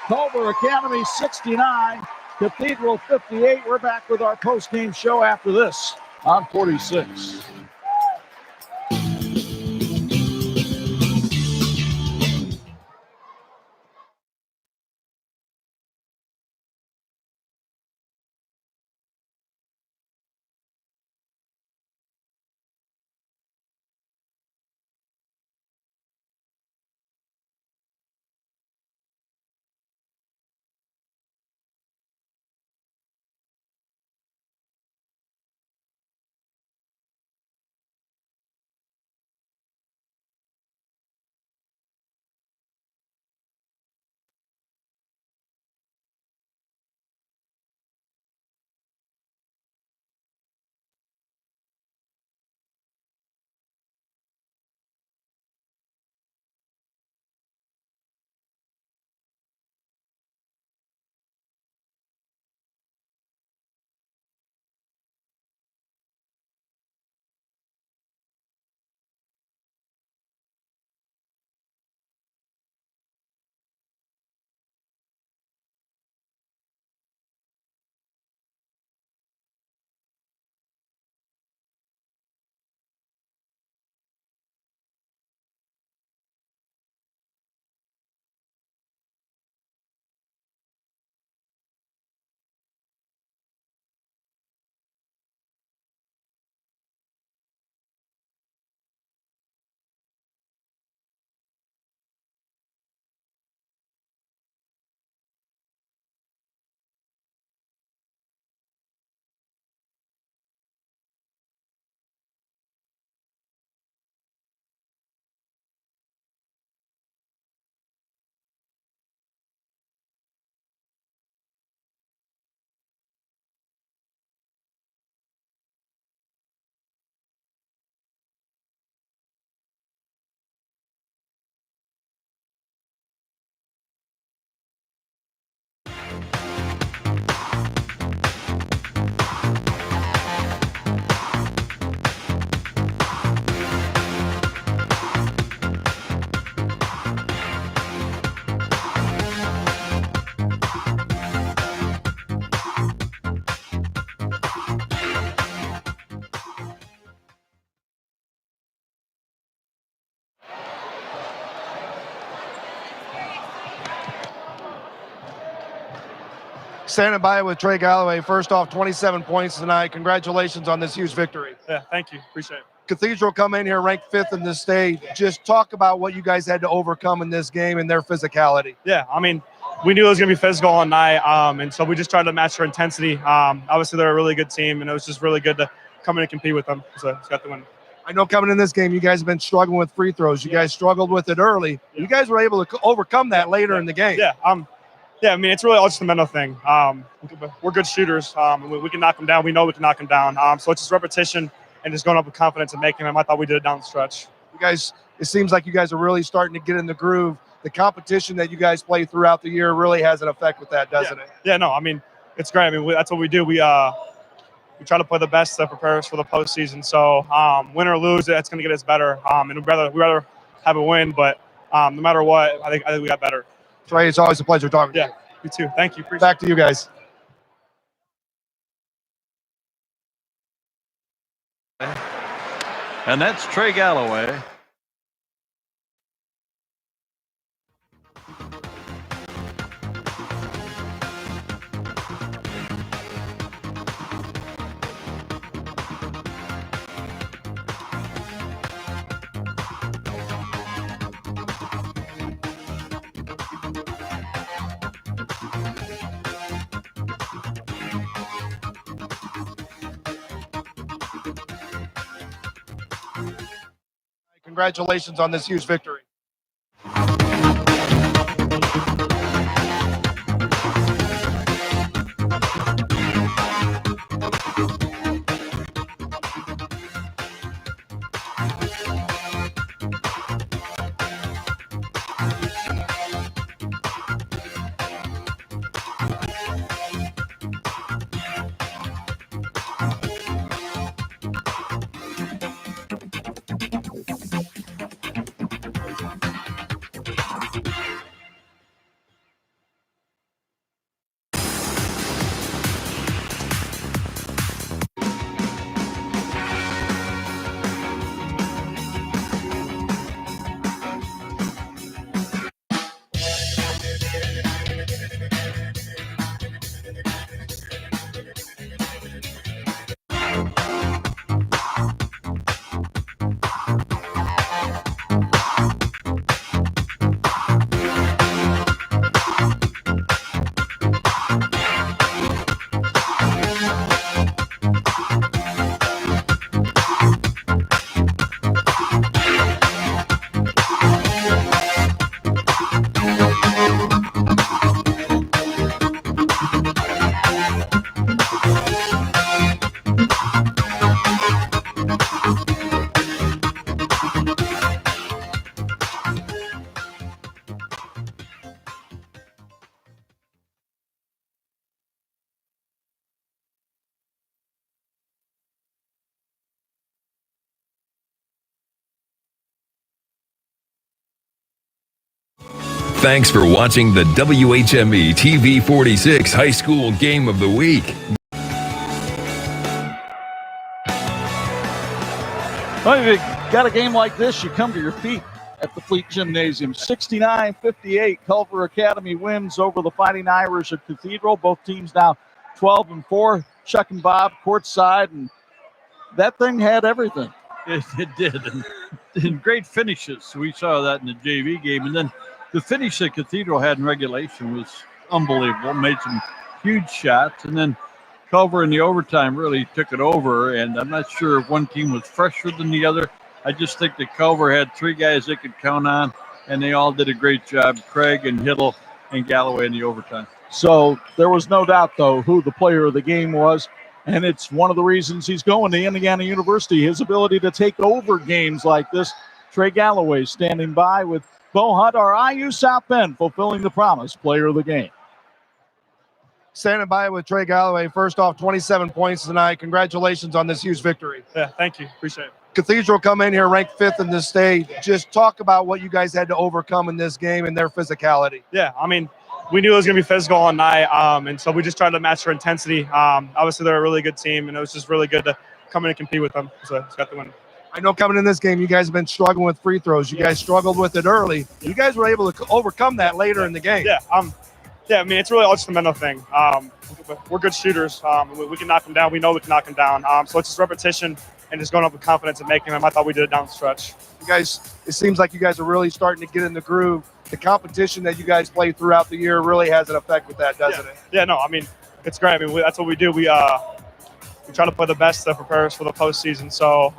Culver Academy 69, Cathedral 58. We're back with our post-game show after this on 46. Standing by with Trey Galloway. First off, 27 points tonight. Congratulations on this huge victory. Yeah, thank you. Appreciate it. Cathedral come in here ranked 5th in the state. Just talk about what you guys had to overcome in this game and their physicality. Yeah, I mean, we knew it was going to be physical all night, and so we just tried to match their intensity. Obviously, they're a really good team, and it was just really good to come in and compete with them. So it's got the win. I know coming in this game, you guys have been struggling with free throws. You guys struggled with it early. Yeah. You guys were able to overcome that later in the game. Yeah, I mean, it's really all just a mental thing. We're good shooters. We can knock them down. We know we can knock them down. So it's just repetition and just going up with confidence and making them. I thought we did it down the stretch. You guys, it seems like you guys are really starting to get in the groove. The competition that you guys play throughout the year really has an effect with that, doesn't it? Yeah, no, I mean, it's great. I mean, that's what we do. We try to play the best to prepare us for the postseason. So win or lose, that's going to get us better. And we'd rather have a win, but no matter what, I think we got better. Trey, it's always a pleasure talking to you. Yeah, you too. Thank you. Appreciate Back to you guys. And that's Trey Galloway. Congratulations on this huge victory. Thanks for watching the WHME TV 46 High School Game of the Week. Well, if you got a game like this, you come to your feet at the Fleet Gymnasium. 69-58, Culver Academy wins over the Fighting Irish at Cathedral. Both teams now 12-4. Chuck and Bob courtside, and that thing had everything. It did, and great finishes. We saw that in the JV game, and then the finish that Cathedral had in regulation was unbelievable. Made some huge shots, and then Culver in the overtime really took it over, and I'm not sure if one team was fresher than the other. I just think that Culver had three guys they could count on, and they all did a great job, Craig and Hiddle and Galloway in the overtime. So there was no doubt, though, who the player of the game was, and it's one of the reasons he's going to Indiana University, his ability to take over games like this. Trey Galloway standing by with Bo Hunt, our IU South Bend, fulfilling the promise, player of the game. Standing by with Trey Galloway. First off, 27 points tonight. Congratulations on this huge victory. Yeah, thank you. Appreciate it. Cathedral come in here ranked 5th in the state. Just talk about what you guys had to overcome in this game and their physicality. Yeah, I mean, we knew it was going to be physical all night, and so we just tried to match their intensity. Obviously, they're a really good team, and it was just really good to come in and compete with them. So it's got the win. I know coming in this game, you guys have been struggling with free throws. You guys struggled with it early. You guys were able to overcome that later in the game. Yeah, I mean, it's really all just a mental thing. We're good shooters. We can knock them down. We know we can knock them down. So it's just repetition and just going up with confidence and making them. I thought we did it down the stretch. You guys, it seems like you guys are really starting to get in the groove. The competition that you guys play throughout the year really has an effect with that, doesn't it? Yeah, no, I mean, it's great. I mean, that's what we do. We try to play the best to prepare us for the postseason. So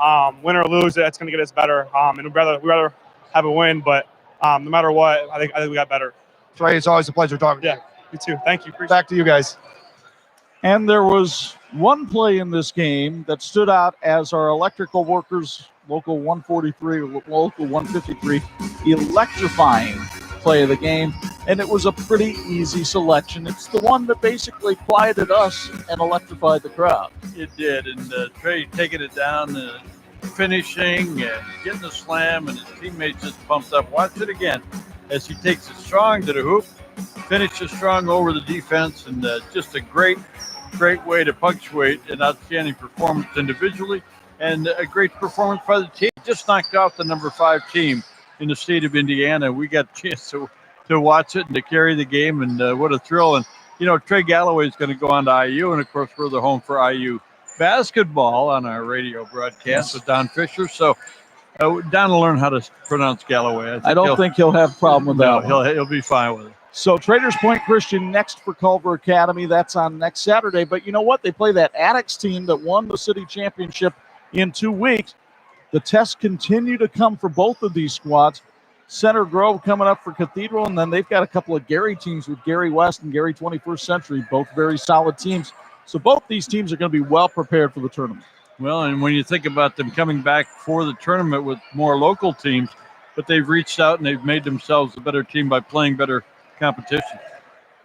win or lose, it's going to get us better. And we'd rather have a win, but no matter what, I think we got better. Trey, it's always a pleasure talking to you. Yeah, you too. Thank you. Appreciate Back to you guys. And there was one play in this game that stood out as our electrical workers, local 143, local 153, electrifying play of the game. And it was a pretty easy selection. It's the one that basically quieted us and electrified the crowd. It did, and Trey taking it down, finishing, and getting the slam, and his teammates just pumped up. Watch it again as he takes it strong to the hoop, finishes strong over the defense, and just a great way to punctuate an outstanding performance individually and a great performance by the team. Just knocked out the number 5 team in the state of Indiana. We got a chance to watch it and to carry the game, and what a thrill. And, you know, Trey Galloway is going to go on to IU, and, of course, we're the home for IU basketball on our radio broadcast with Don Fisher. So Don will learn how to pronounce Galloway. I don't think he'll have a problem with that. No, he'll be fine with it. So Traders Point Christian next for Culver Academy. That's on next Saturday. But you know what? They play that Attucks team that won the city championship in 2 weeks. The tests continue to come for both of these squads. Center Grove coming up for Cathedral, and then they've got a couple of Gary teams with Gary West and Gary 21st Century, both very solid teams. So both these teams are going to be well prepared for the tournament. Well, and when you think about them coming back for the tournament with more local teams, but they've reached out and they've made themselves a better team by playing better competition.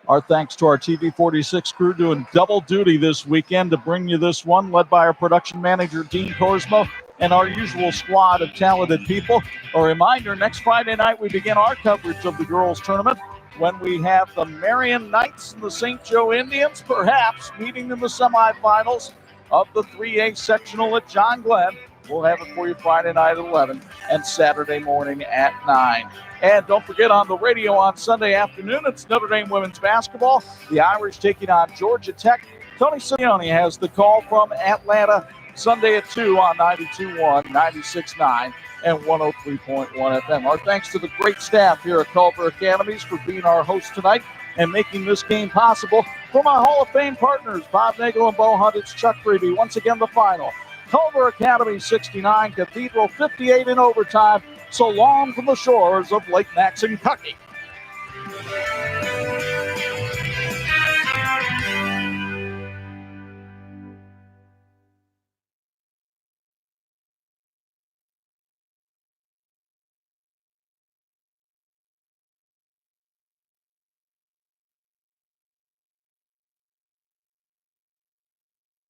Our thanks to our TV 46 crew doing double duty this weekend to bring you this one, led by our production manager, Dean Korsmo, and our usual squad of talented people. A reminder, next Friday night we begin our coverage of the girls' tournament when we have the Marion Knights and the St. Joe Indians, perhaps meeting in the semifinals of the 3A sectional at John Glenn. We'll have it for you Friday night at 11 and Saturday morning at 9. And don't forget, on the radio on Sunday afternoon, it's Notre Dame women's basketball. The Irish taking on Georgia Tech. Tony Simeone has the call from Atlanta Sunday at 2 on 92.1, 96.9, and 103.1 FM. Our thanks to the great staff here at Culver Academies for being our host tonight and making this game possible. For my Hall of Fame partners, Bob Nagel and Bo Hunt, it's Chuck Freeby. Once again, the final. Culver Academy 69, Cathedral 58 in overtime. So long from the shores of Lake Maxine, Kentucky.